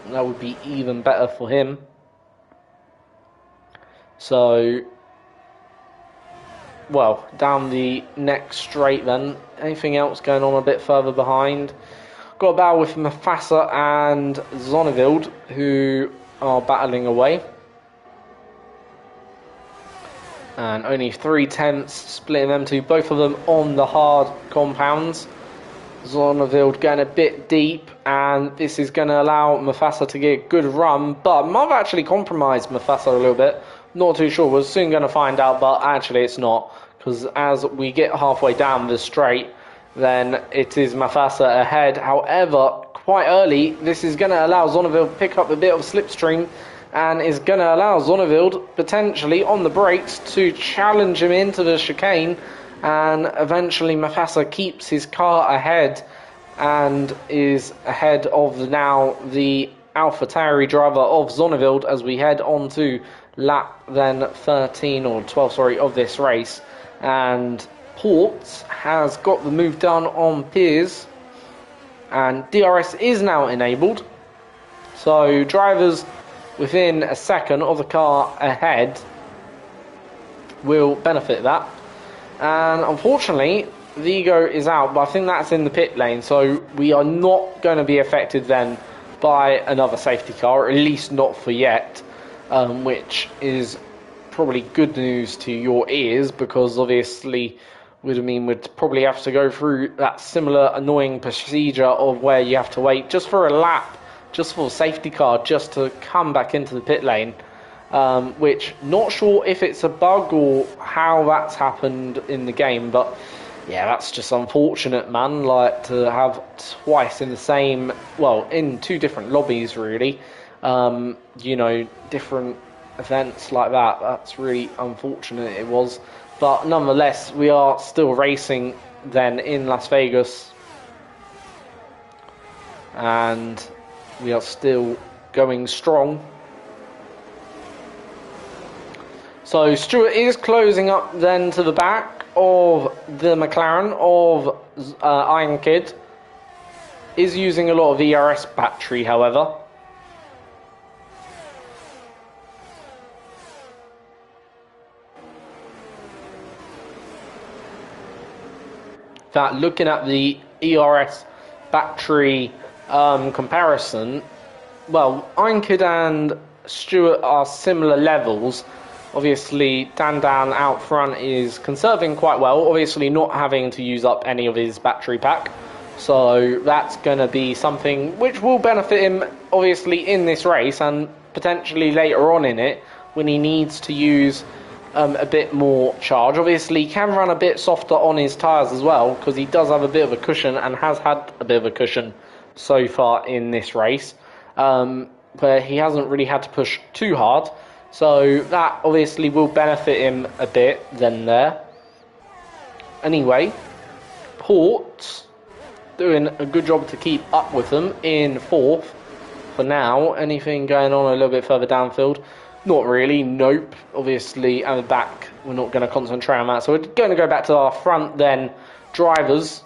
that would be even better for him. So, well, down the next straight then. Anything else going on a bit further behind? Got a battle with Mufasa and Zonneveld, who are battling away. And only 3/10 splitting them two, both of them on the hard compounds. Zonneveld going a bit deep, and this is going to allow Mufasa to get a good run, but might have actually compromised Mufasa a little bit. Not too sure, we're soon going to find out, but actually it's not, because as we get halfway down the straight, then it is Mufasa ahead. However, quite early, this is going to allow Zonneveld to pick up a bit of slipstream, and is going to allow Zonneveld potentially on the brakes to challenge him into the chicane, and eventually Mufasa keeps his car ahead and is ahead of now the AlphaTauri driver of Zonneveld as we head on to lap then 13 or 12 sorry of this race. And Ports has got the move done on Piers, and DRS is now enabled, so drivers within a second of the car ahead will benefit that. And unfortunately Vigo is out, but I think that's in the pit lane, so we are not going to be affected then by another safety car, or at least not for yet, which is probably good news to your ears, because obviously would mean we'd probably have to go through that similar annoying procedure of where you have to wait just for a lap, just for a safety car, just to come back into the pit lane, which not sure if it's a bug or how that's happened in the game, but yeah, that's just unfortunate, man. Like, to have twice in the same, well, in two different lobbies really, you know, different events like that, that's really unfortunate it was. But nonetheless, we are still racing then in Las Vegas, and we are still going strong. So Stewart is closing up then to the back of the McLaren of Iron Kid. Is using a lot of ERS battery, however. That looking at the ERS battery comparison, well, Iron Kid and Stewart are similar levels. Obviously, Dan out front is conserving quite well, obviously not having to use up any of his battery pack. So that's going to be something which will benefit him, obviously, in this race and potentially later on in it when he needs to use a bit more charge. Obviously, he can run a bit softer on his tyres as well because he does have a bit of a cushion and has had a bit of a cushion so far in this race, where he hasn't really had to push too hard. So that obviously will benefit him a bit then there. Anyway, Port doing a good job to keep up with them in 4th for now. Anything going on a little bit further downfield? Not really, nope. Obviously, at the back, we're not going to concentrate on that. So we're going to go back to our front then, drivers.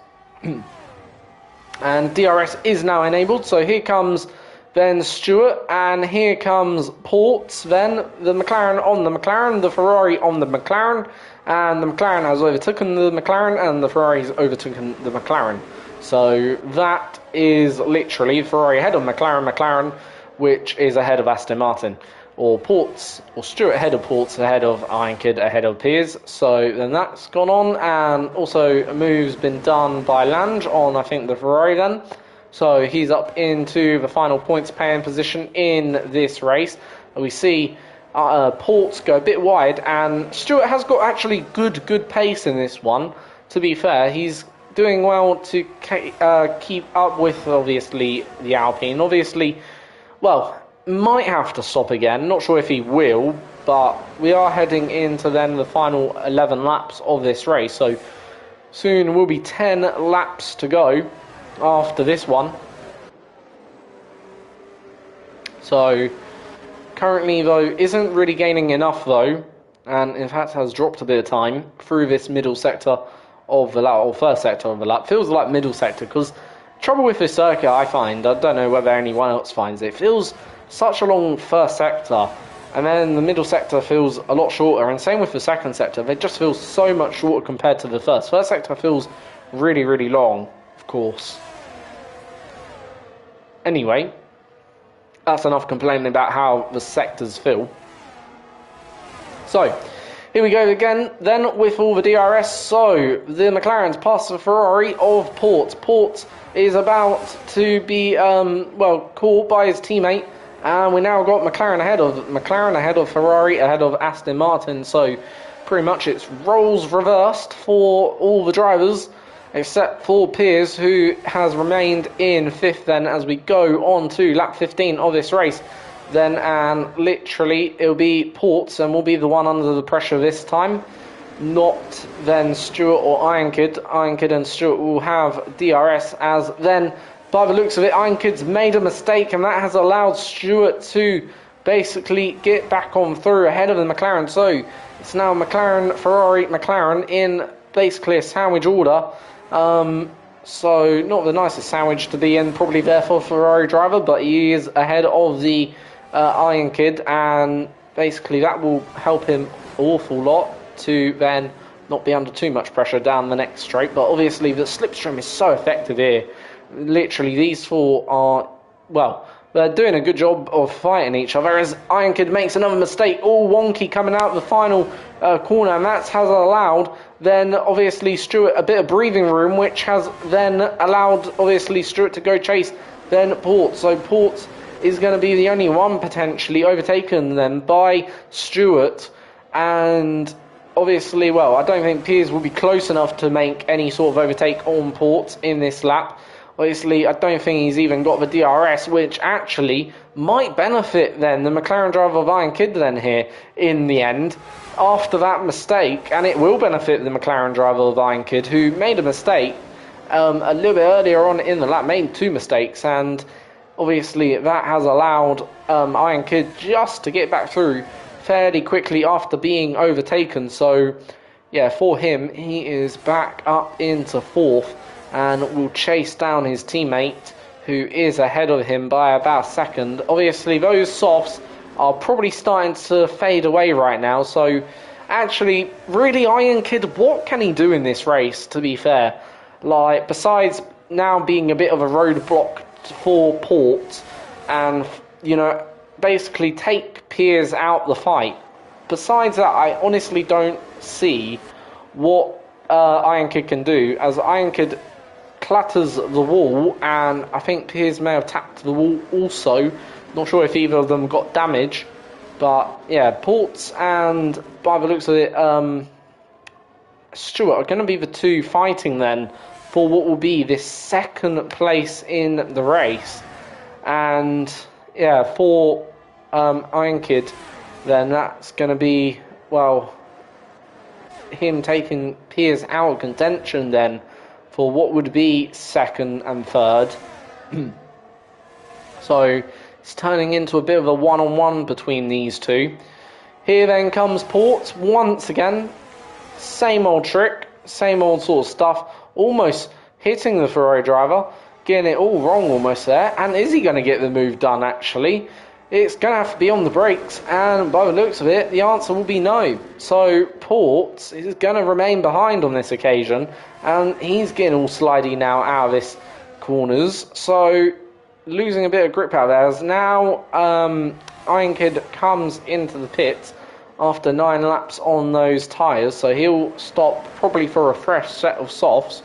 And DRS is now enabled. So here comes then Stewart, and here comes Ports. Then the McLaren on the McLaren, the Ferrari on the McLaren. And the McLaren has overtaken the McLaren, and the Ferrari has overtaken the McLaren. So that is literally Ferrari ahead of McLaren, which is ahead of Aston Martin. Or Ports, or Stewart ahead of Ports, ahead of Ironclad, ahead of Piers. So then that's gone on, and also a move's been done by Lange on, I think, the Ferrari then. So he's up into the final points paying position in this race. And we see Ports go a bit wide, and Stewart has got actually good pace in this one. To be fair, he's doing well to keep up with, obviously, the Alpine. Obviously, well, might have to stop again. Not sure if he will, but we are heading into then the final 11 laps of this race. So soon will be 10 laps to go after this one. So currently, though, isn't really gaining enough, though, and in fact has dropped a bit of time through this middle sector of the lap, or first sector of the lap. Feels like middle sector, because trouble with this circuit, I find, I don't know whether anyone else finds it, feels such a long first sector, and then the middle sector feels a lot shorter, and same with the second sector. They just feel so much shorter compared to the first. First sector feels really long, of course. Anyway, that's enough complaining about how the sectors feel. So here we go again then with all the DRS. So the McLaren's past the Ferrari of Ports. Ports is about to be caught by his teammate, and we now got McLaren ahead of Ferrari, ahead of Aston Martin. So pretty much it's roles reversed for all the drivers except for Piers, who has remained in 5th then as we go on to lap 15 of this race. Then, and literally it'll be Ports, and will be the one under the pressure this time, not then Stewart or Ironclad. Ironclad and Stewart will have DRS, as then by the looks of it, Ironclad's made a mistake, and that has allowed Stewart to basically get back on through ahead of the McLaren. So it's now McLaren, Ferrari, McLaren in basically a sandwich order. So not the nicest sandwich to be in, probably there for a Ferrari driver, but he is ahead of the Ironclad, and basically that will help him an awful lot to then not be under too much pressure down the next straight. But obviously the slipstream is so effective here. Literally these four are, well, they're doing a good job of fighting each other, as Ironclad makes another mistake, all wonky coming out of the final corner, and that has allowed then obviously Stewart a bit of breathing room, which has then allowed obviously Stewart to go chase then Ports. So Ports is going to be the only one potentially overtaken then by Stewart, and obviously, well, I don't think Piers will be close enough to make any sort of overtake on Ports in this lap. Obviously, I don't think he's even got the DRS, which actually might benefit then the McLaren driver of Ironclad then here in the end after that mistake, and it will benefit the McLaren driver of Ironclad, who made a mistake a little bit earlier on in the lap, made 2 mistakes, and obviously that has allowed Ironclad just to get back through fairly quickly after being overtaken. So yeah, for him, he is back up into 4th, and will chase down his teammate, who is ahead of him by about a second. Obviously, those softs are probably starting to fade away right now. So, actually, really, Ironclad, what can he do in this race, to be fair? Like, besides now being a bit of a roadblock for Port, and, you know, basically take Piers out the fight. Besides that, I honestly don't see what Ironclad can do, as Ironclad clatters the wall, and I think Piers may have tapped the wall also. Not sure if either of them got damage, but yeah, Ports and by the looks of it, Stewart are going to be the two fighting then for what will be this second place in the race. And yeah, for Iron Kid, then that's going to be, well, him taking Piers out of contention then for what would be second and third. So it's turning into a bit of a one-on-one between these two. Here then comes Ports once again. Same old trick, same old sort of stuff. Almost hitting the Ferrari driver, getting it all wrong almost there. And is he going to get the move done actually? It's going to have to be on the brakes, and by the looks of it, the answer will be no. So Ports is going to remain behind on this occasion, and he's getting all slidey now out of this corners. So losing a bit of grip out there as now Iron Kid comes into the pits after 9 laps on those tyres. So he'll stop probably for a fresh set of softs.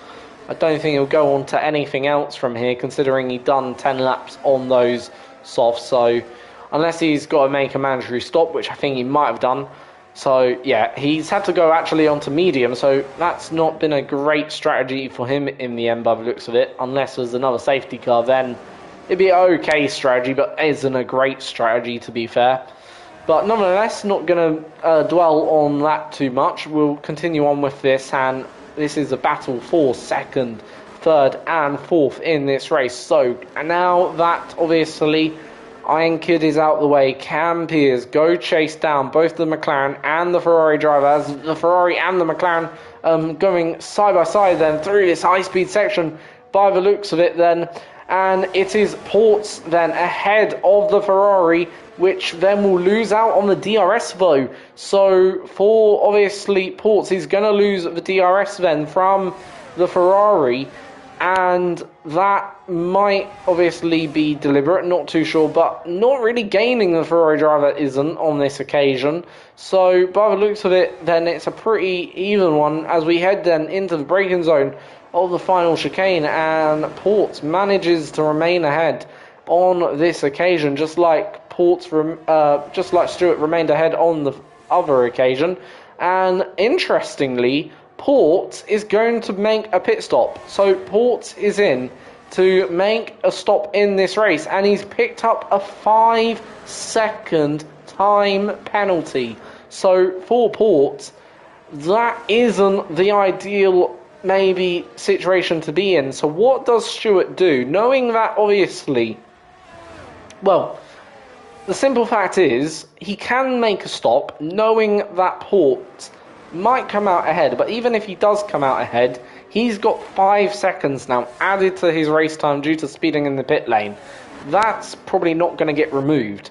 I don't think he'll go on to anything else from here, considering he'd done 10 laps on those softs. So unless he's got to make a mandatory stop, which I think he might have done. So yeah, he's had to go actually onto medium, so that's not been a great strategy for him in the end by the looks of it. Unless there's another safety car, then it'd be an okay strategy, but isn't a great strategy to be fair. But nonetheless, not going to dwell on that too much. We'll continue on with this, and this is a battle for second, third and fourth in this race. So and now that obviously Iron Kid is out the way, can Piers go chase down both the McLaren and the Ferrari driver, as the Ferrari and the McLaren going side by side then through this high-speed section by the looks of it then. And it is Ports then ahead of the Ferrari, which then will lose out on the DRS though. So for obviously Ports, he's going to lose the DRS then from the Ferrari, and that might obviously be deliberate, not too sure, but not really gaining the Ferrari driver isn't on this occasion. So by the looks of it, then it's a pretty even one as we head then into the braking zone of the final chicane, and Ports manages to remain ahead on this occasion, just like just like Stewart remained ahead on the other occasion. And interestingly, Ports is going to make a pit stop. So Ports is in to make a stop in this race, and he's picked up a 5-second time penalty. So for Ports, that isn't the ideal maybe situation to be in. So what does Stewart do, knowing that obviously, well, the simple fact is he can make a stop knowing that Ports might come out ahead, but even if he does come out ahead, he's got 5 seconds now added to his race time due to speeding in the pit lane. That's probably not going to get removed.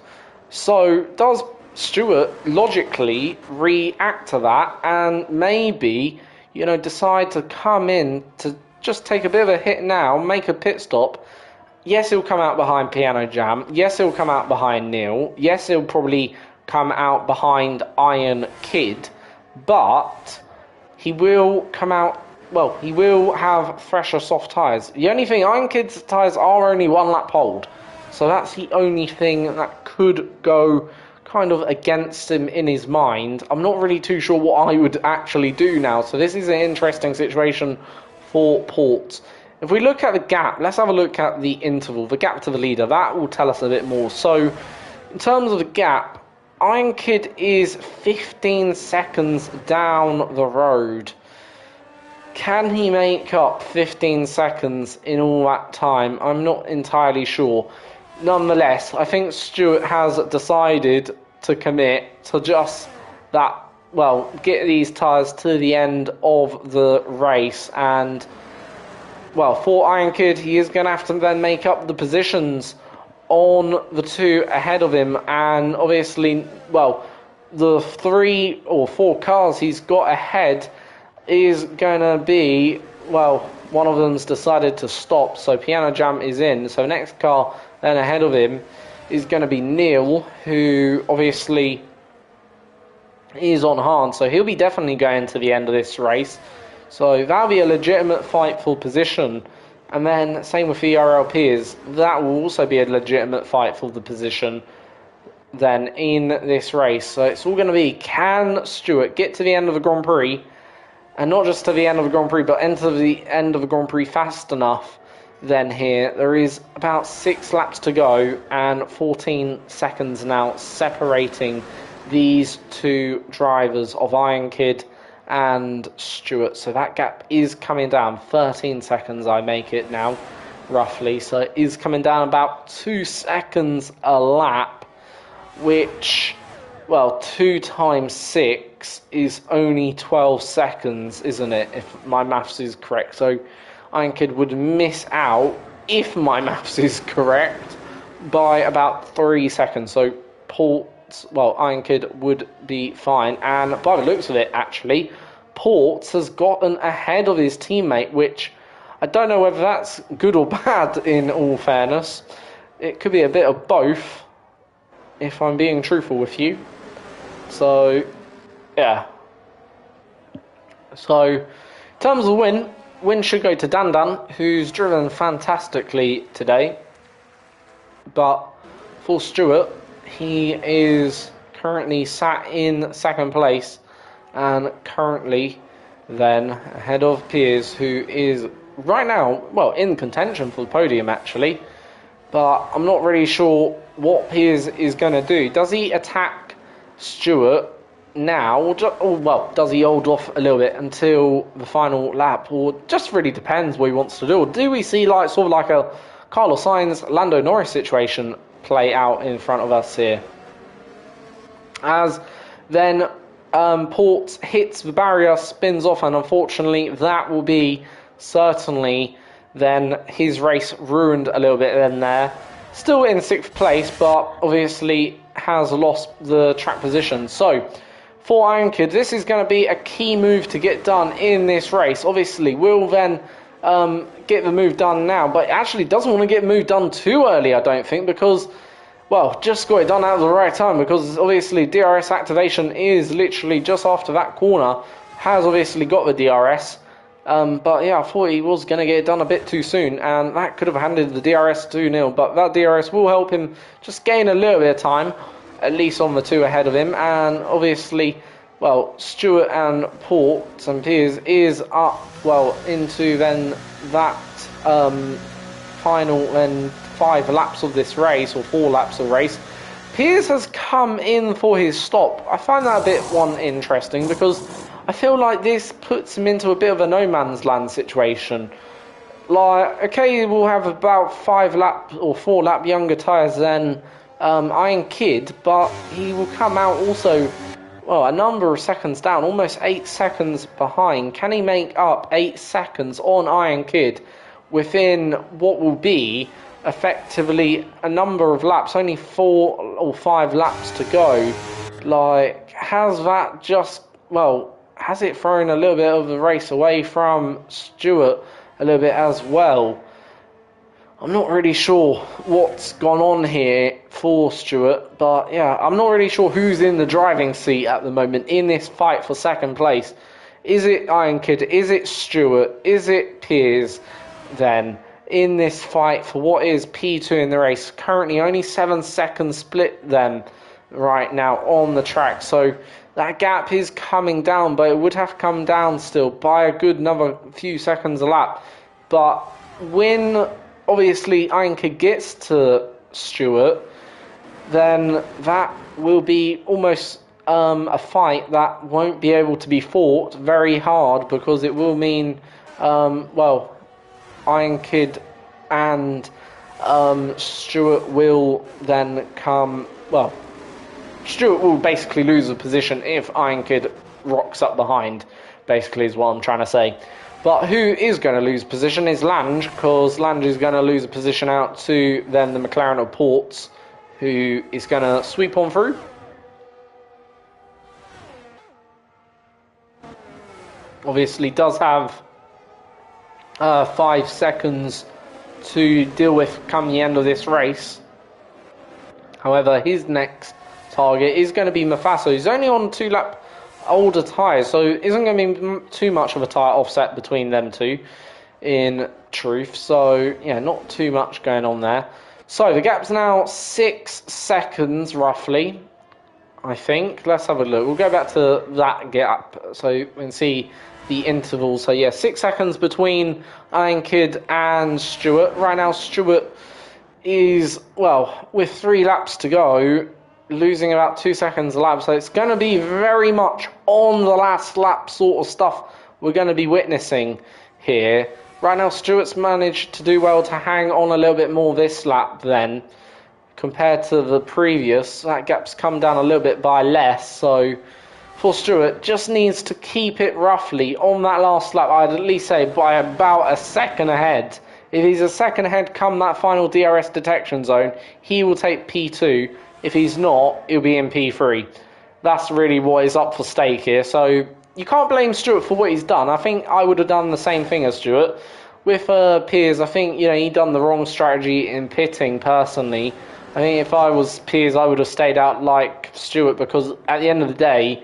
So does Stewart logically react to that and maybe, you know, decide to come in to just take a bit of a hit now, make a pit stop? Yes, he'll come out behind Piano Jam. Yes, he'll come out behind Neil. Yes, he'll probably come out behind Iron Kid. But he will come out, well, he will have fresher soft tyres. The only thing, Iron Kid's tyres are only 1 lap old. So that's the only thing that could go kind of against him in his mind. I'm not really too sure what I would actually do now. So this is an interesting situation for Ports. If we look at the gap, let's have a look at the interval, the gap to the leader. That will tell us a bit more. So in terms of the gap, Iron Kid is 15 seconds down the road. Can he make up 15 seconds in all that time? I'm not entirely sure. Nonetheless, I think Stewart has decided to commit to just that, well, get these tyres to the end of the race. And, well, for Iron Kid, he is going to have to then make up the positions on the 2 ahead of him. And obviously, well, the 3 or 4 cars he's got ahead is going to be, well, one of them's decided to stop, so Piano Jam is in. So next car then ahead of him is going to be Neil, who obviously is on hard, so he'll be definitely going to the end of this race. So that'll be a legitimate fight for position And then same with ERL Peers. That will also be a legitimate fight for the position then in this race. So it's all going to be, can Stewart get to the end of the Grand Prix, and not just to the end of the Grand Prix, but enter the end of the Grand Prix fast enough? Then here, there is about 6 laps to go and 14 seconds now separating these two drivers of Iron Kid and Stewart. So that gap is coming down. 13 seconds I make it now, roughly. So it is coming down about 2 seconds a lap, which, well, 2 times 6 is only 12 seconds, isn't it, if my maths is correct. So Iron Kid would miss out, if my maths is correct, by about 3 seconds. So Iron Kid would be fine. And by the looks of it, actually, Ports has gotten ahead of his teammate, which I don't know whether that's good or bad, in all fairness. It could be a bit of both, if I'm being truthful with you. So, yeah. So, in terms of win should go to Dandan, who's driven fantastically today. But for Stewart, he is currently sat in second place and currently then ahead of Piers, who is right now, well, in contention for the podium actually. But I'm not really sure what Piers is going to do. Does he attack Stewart now, or well, does he hold off a little bit until the final lap, or just really depends what he wants to do? Or do we see like sort of like a Carlos Sainz, Lando Norris situation play out in front of us here? As then Ports hits the barrier, spins off, and unfortunately that will be certainly then his race ruined a little bit then there. Still in 6th place, but obviously has lost the track position. So for Iron Kid, this is going to be a key move to get done in this race. Obviously, we'll then get the move done now, but actually doesn't want to get moved done too early, I don't think, because, well, just got it done at the right time, because obviously DRS activation is literally just after that corner, has obviously got the DRS, but yeah, I thought he was going to get it done a bit too soon, and that could have handed the DRS 2-0, but that DRS will help him just gain a little bit of time, at least on the 2 ahead of him. And obviously, well, Stewart and Ports and Piers is up, well, into then that final then 5 laps of this race, or 4 laps of race. Piers has come in for his stop. I find that a bit interesting, because I feel like this puts him into a bit of a no man's land situation. Like, okay, we'll have about 5 lap or 4 lap younger tyres than Iron Kid, but he will come out also, well, a number of seconds down, almost 8 seconds behind. Can he make up 8 seconds on Iron Kid within what will be effectively a number of laps, only 4 or 5 laps to go? Like, has that just, well, has it thrown a little bit of the race away from Stewart a little bit as well? I'm not really sure what's gone on here for Stewart, but yeah, I'm not really sure who's in the driving seat at the moment in this fight for second place. Is it Iron Kid? Is it Stewart? Is it Piers then in this fight for what is P2 in the race? Currently only 7 seconds split then right now on the track, so that gap is coming down, but it would have come down still by a good another few seconds a lap. But when obviously Iron Kid gets to Stewart, then that will be almost a fight that won't be able to be fought very hard, because it will mean, well, Iron Kid and Stewart will then come, well, Stewart will basically lose the position if Iron Kid rocks up behind, basically is what I'm trying to say. But who is going to lose position is Lange, because Lange is going to lose a position out to then the McLaren of Ports, who is going to sweep on through. Obviously does have 5 seconds to deal with come the end of this race. However, his next target is going to be Mafaso. He's only on 2 lap older tyres, so isn't going to be too much of a tyre offset between them two. in truth. So, yeah, not too much going on there. So, the gap's now 6 seconds, roughly, I think. Let's have a look. We'll go back to that gap so you can see the interval. So, yeah, 6 seconds between Iron Kid and Stuart. Right now, Stuart is, well, with 3 laps to go, losing about 2 seconds a lap. So it's going to be very much on the last lap sort of stuff we're going to be witnessing here. Right now, Stuart's managed to do well to hang on a little bit more this lap then, compared to the previous. That gap's come down a little bit by less. So for Stuart, just needs to keep it roughly on that last lap. I'd at least say by about a second ahead. If he's a second ahead come that final DRS detection zone, he will take P2. If he's not, he'll be in P3. That's really what is up for stake here. So you can't blame Stuart for what he's done. I think I would have done the same thing as Stuart. With Piers, I think he done the wrong strategy in pitting personally. I think if I was Piers, I would have stayed out like Stuart, because at the end of the day,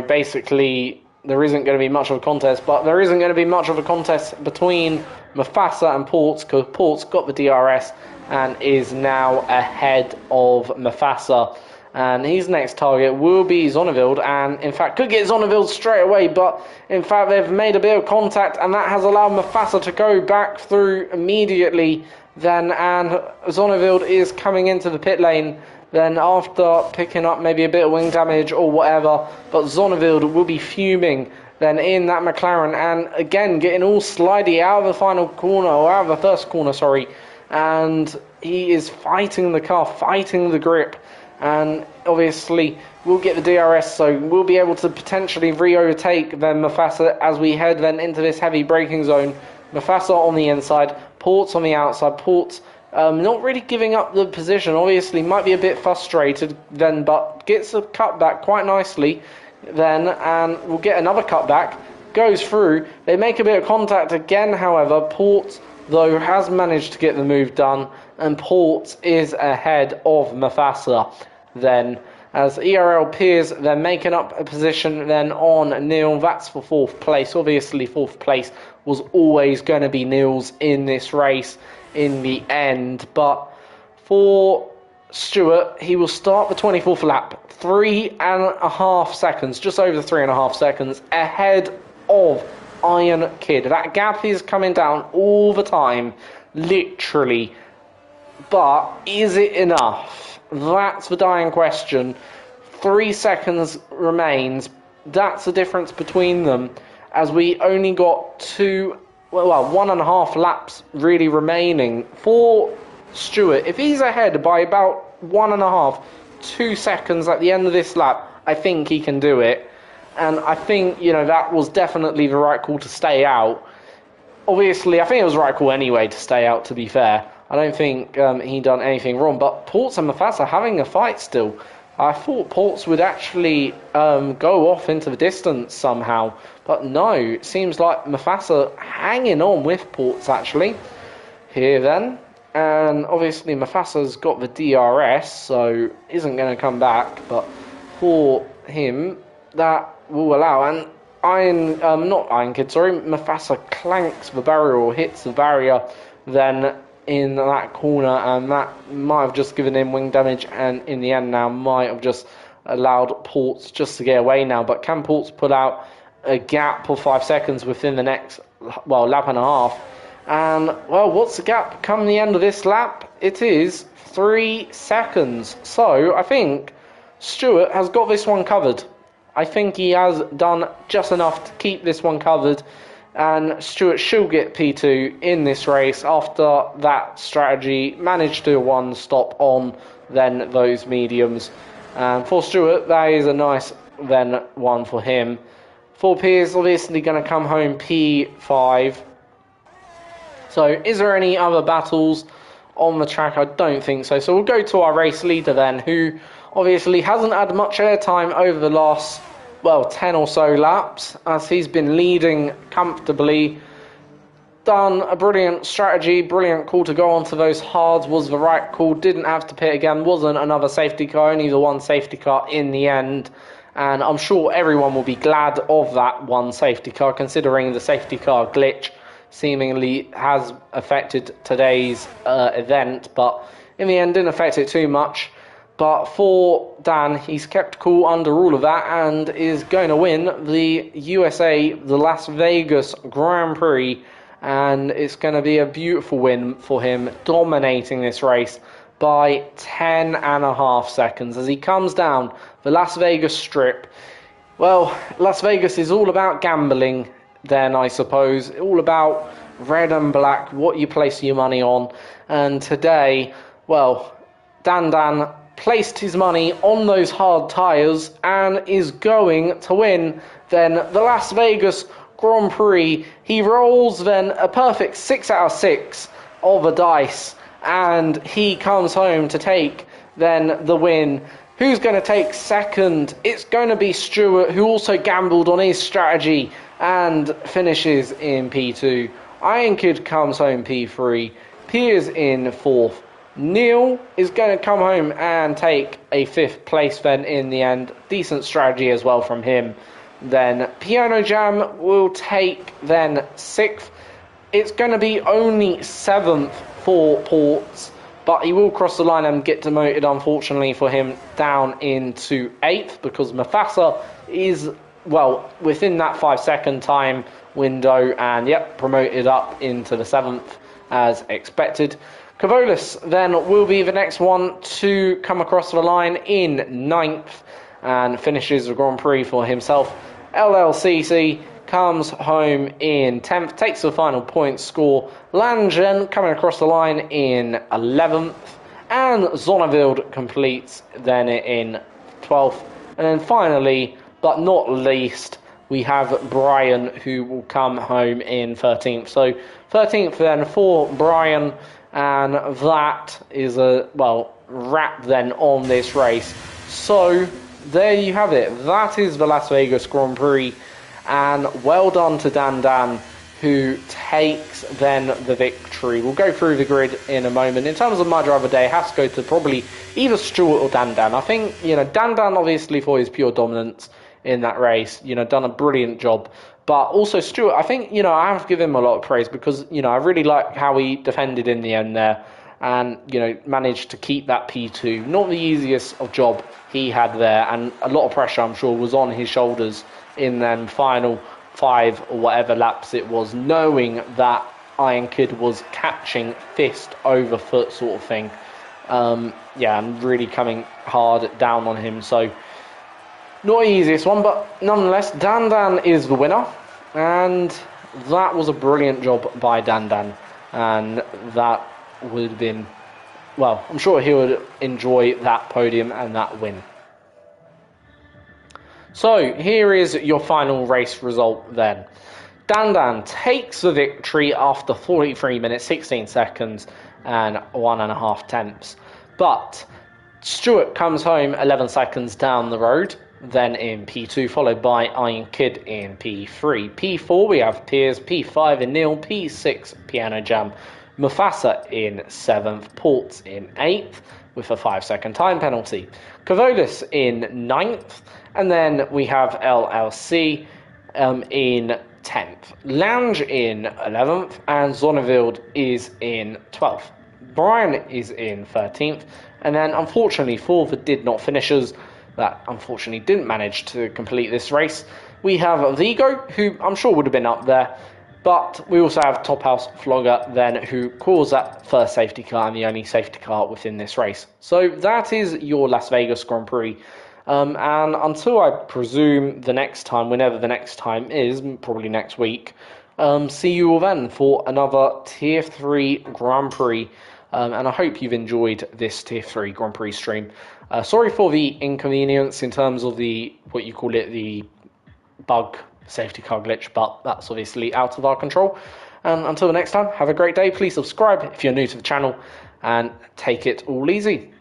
basically there isn't going to be much of a contest, but there isn't going to be much of a contest between Mufasa and Ports, because Ports got the DRS and is now ahead of Mufasa. And his next target will be Zonneveld, and in fact could get Zonneveld straight away, but in fact they've made a bit of contact, and that has allowed Mufasa to go back through immediately then, and Zonneveld is coming into the pit lane then after picking up maybe a bit of wing damage or whatever, but Zonneveld will be fuming then in that McLaren, and again getting all slidey out of the final corner, or out of the first corner, sorry, and he is fighting the car, fighting the grip, and obviously we'll get the DRS, so we'll be able to potentially re-overtake then Mufasa as we head then into this heavy braking zone. Mufasa on the inside, Ports on the outside. Ports not really giving up the position, obviously might be a bit frustrated then, but gets a cutback quite nicely then, and we'll get another cutback, goes through. They make a bit of contact again, however. Ports though has managed to get the move done, and Ports is ahead of Mufasa then, as ERL Tiers then making up a position then on Neil. That's for 4th place. Obviously 4th place was always going to be Neil's in this race in the end, but for Stuart, he will start the 24th lap 3.5 seconds, just over 3.5 seconds ahead of Iron Kid. That gap is coming down all the time, literally, but is it enough? That's the dying question. 3 seconds remains. That's the difference between them, as we only got 1.5 laps really remaining for Stuart. If he's ahead by about 2 seconds at the end of this lap, I think he can do it. And I think, that was definitely the right call to stay out. Obviously, I think it was the right call anyway to stay out, to be fair. I don't think he done anything wrong. But Ports and Mufasa having a fight still. I thought Ports would actually go off into the distance somehow. But no, it seems like Mufasa hanging on with Ports actually. Here then. And obviously Mufasa's got the DRS, so isn't going to come back. But for him, that will allow. And Mufasa clanks the barrier, or hits the barrier then in that corner, and that might have just given him wing damage, and in the end now might have just allowed Ports just to get away now. But can Ports pull out a gap of 5 seconds within the next lap and a half? And what's the gap come the end of this lap? It is 3 seconds. So I think Stuart has got this one covered. I think he has done just enough to keep this one covered, and Stuart should get P2 in this race after that strategy. Managed to one stop on then those mediums. And for Stuart, that is a nice then one for him. For Piers, obviously going to come home P5. So is there any other battles on the track? I don't think so. So we'll go to our race leader then, who obviously hasn't had much airtime over the last 10 or so laps, as he's been leading comfortably. Done a brilliant strategy, brilliant call to go onto those hards, was the right call, didn't have to pit again, wasn't another safety car, only the one safety car in the end. And I'm sure everyone will be glad of that one safety car, considering the safety car glitch seemingly has affected today's event, but in the end didn't affect it too much. But for Dan, he's kept cool under all of that and is going to win the the Las Vegas Grand Prix, and it's going to be a beautiful win for him, dominating this race by 10.5 seconds as he comes down the Las Vegas Strip. Well, Las Vegas is all about gambling then, I suppose. All about red and black, what you place your money on. And today, well, Dan placed his money on those hard tyres and is going to win then the Las Vegas Grand Prix. He rolls then a perfect 6 out of 6 of a dice, and he comes home to take then the win. Who's going to take second? It's going to be Stuart, who also gambled on his strategy and finishes in P2. Iron Kid comes home P3. Piers in 4th. Neil is going to come home and take a 5th place then in the end. Decent strategy as well from him. Then Piano Jam will take then 6th. It's going to be only 7th for Ports, but he will cross the line and get demoted, unfortunately for him, down into 8th, because Mufasa is, well, within that 5-second time window, and yep, promoted up into the 7th as expected. Cavolis then will be the next one to come across the line in 9th and finishes the Grand Prix for himself. LLCC comes home in 10th, takes the final point score. Langen coming across the line in 11th, and Zonnevild completes then in 12th. And then finally, but not least, we have Brian, who will come home in 13th. So 13th then for Brian, and that is a, well, wrap then on this race. So there you have it. That is the Las Vegas Grand Prix. And well done to Dan, who takes then the victory. We'll go through the grid in a moment. In terms of my driver day, it has to go to probably either Stuart or Dan. I think, Dan obviously for his pure dominance in that race, done a brilliant job. But also Stuart, I think, I have to give him a lot of praise because, I really like how he defended in the end there and, managed to keep that P2. Not the easiest of job he had there, and a lot of pressure, I'm sure, was on his shoulders in them final 5 or whatever laps it was, knowing that Iron Kid was catching fist over foot sort of thing. And really coming hard down on him. So not the easiest one, but nonetheless, Dan is the winner, and that was a brilliant job by Dan, and that would have been, well, I'm sure he would enjoy that podium and that win. So here is your final race result then. Dan takes the victory after 43 minutes, 16 seconds and 1.5 tenths. But Stuart comes home 11 seconds down the road, then in P2, followed by Iron Kid in P3. P4 we have Piers, P5 in Neil, P6 Piano Jam, Mufasa in 7th, Ports in 8th with a 5-second time penalty, Cavolis in 9th, and then we have LLC in 10th, Lange in 11th, and Zonnevild is in 12th. Brian is in 13th, and then unfortunately for the did not finishers that unfortunately didn't manage to complete this race, we have Vigo, who I'm sure would have been up there, but we also have Top House Flogger then, who caused that first safety car and the only safety car within this race. So that is your Las Vegas Grand Prix. And until I presume the next time, whenever the next time is, probably next week, see you all then for another Tier 3 Grand Prix. And I hope you've enjoyed this Tier 3 Grand Prix stream. Sorry for the inconvenience in terms of the bug safety car glitch, but that's obviously out of our control. And until the next time, have a great day. Please subscribe if you're new to the channel, and take it all easy.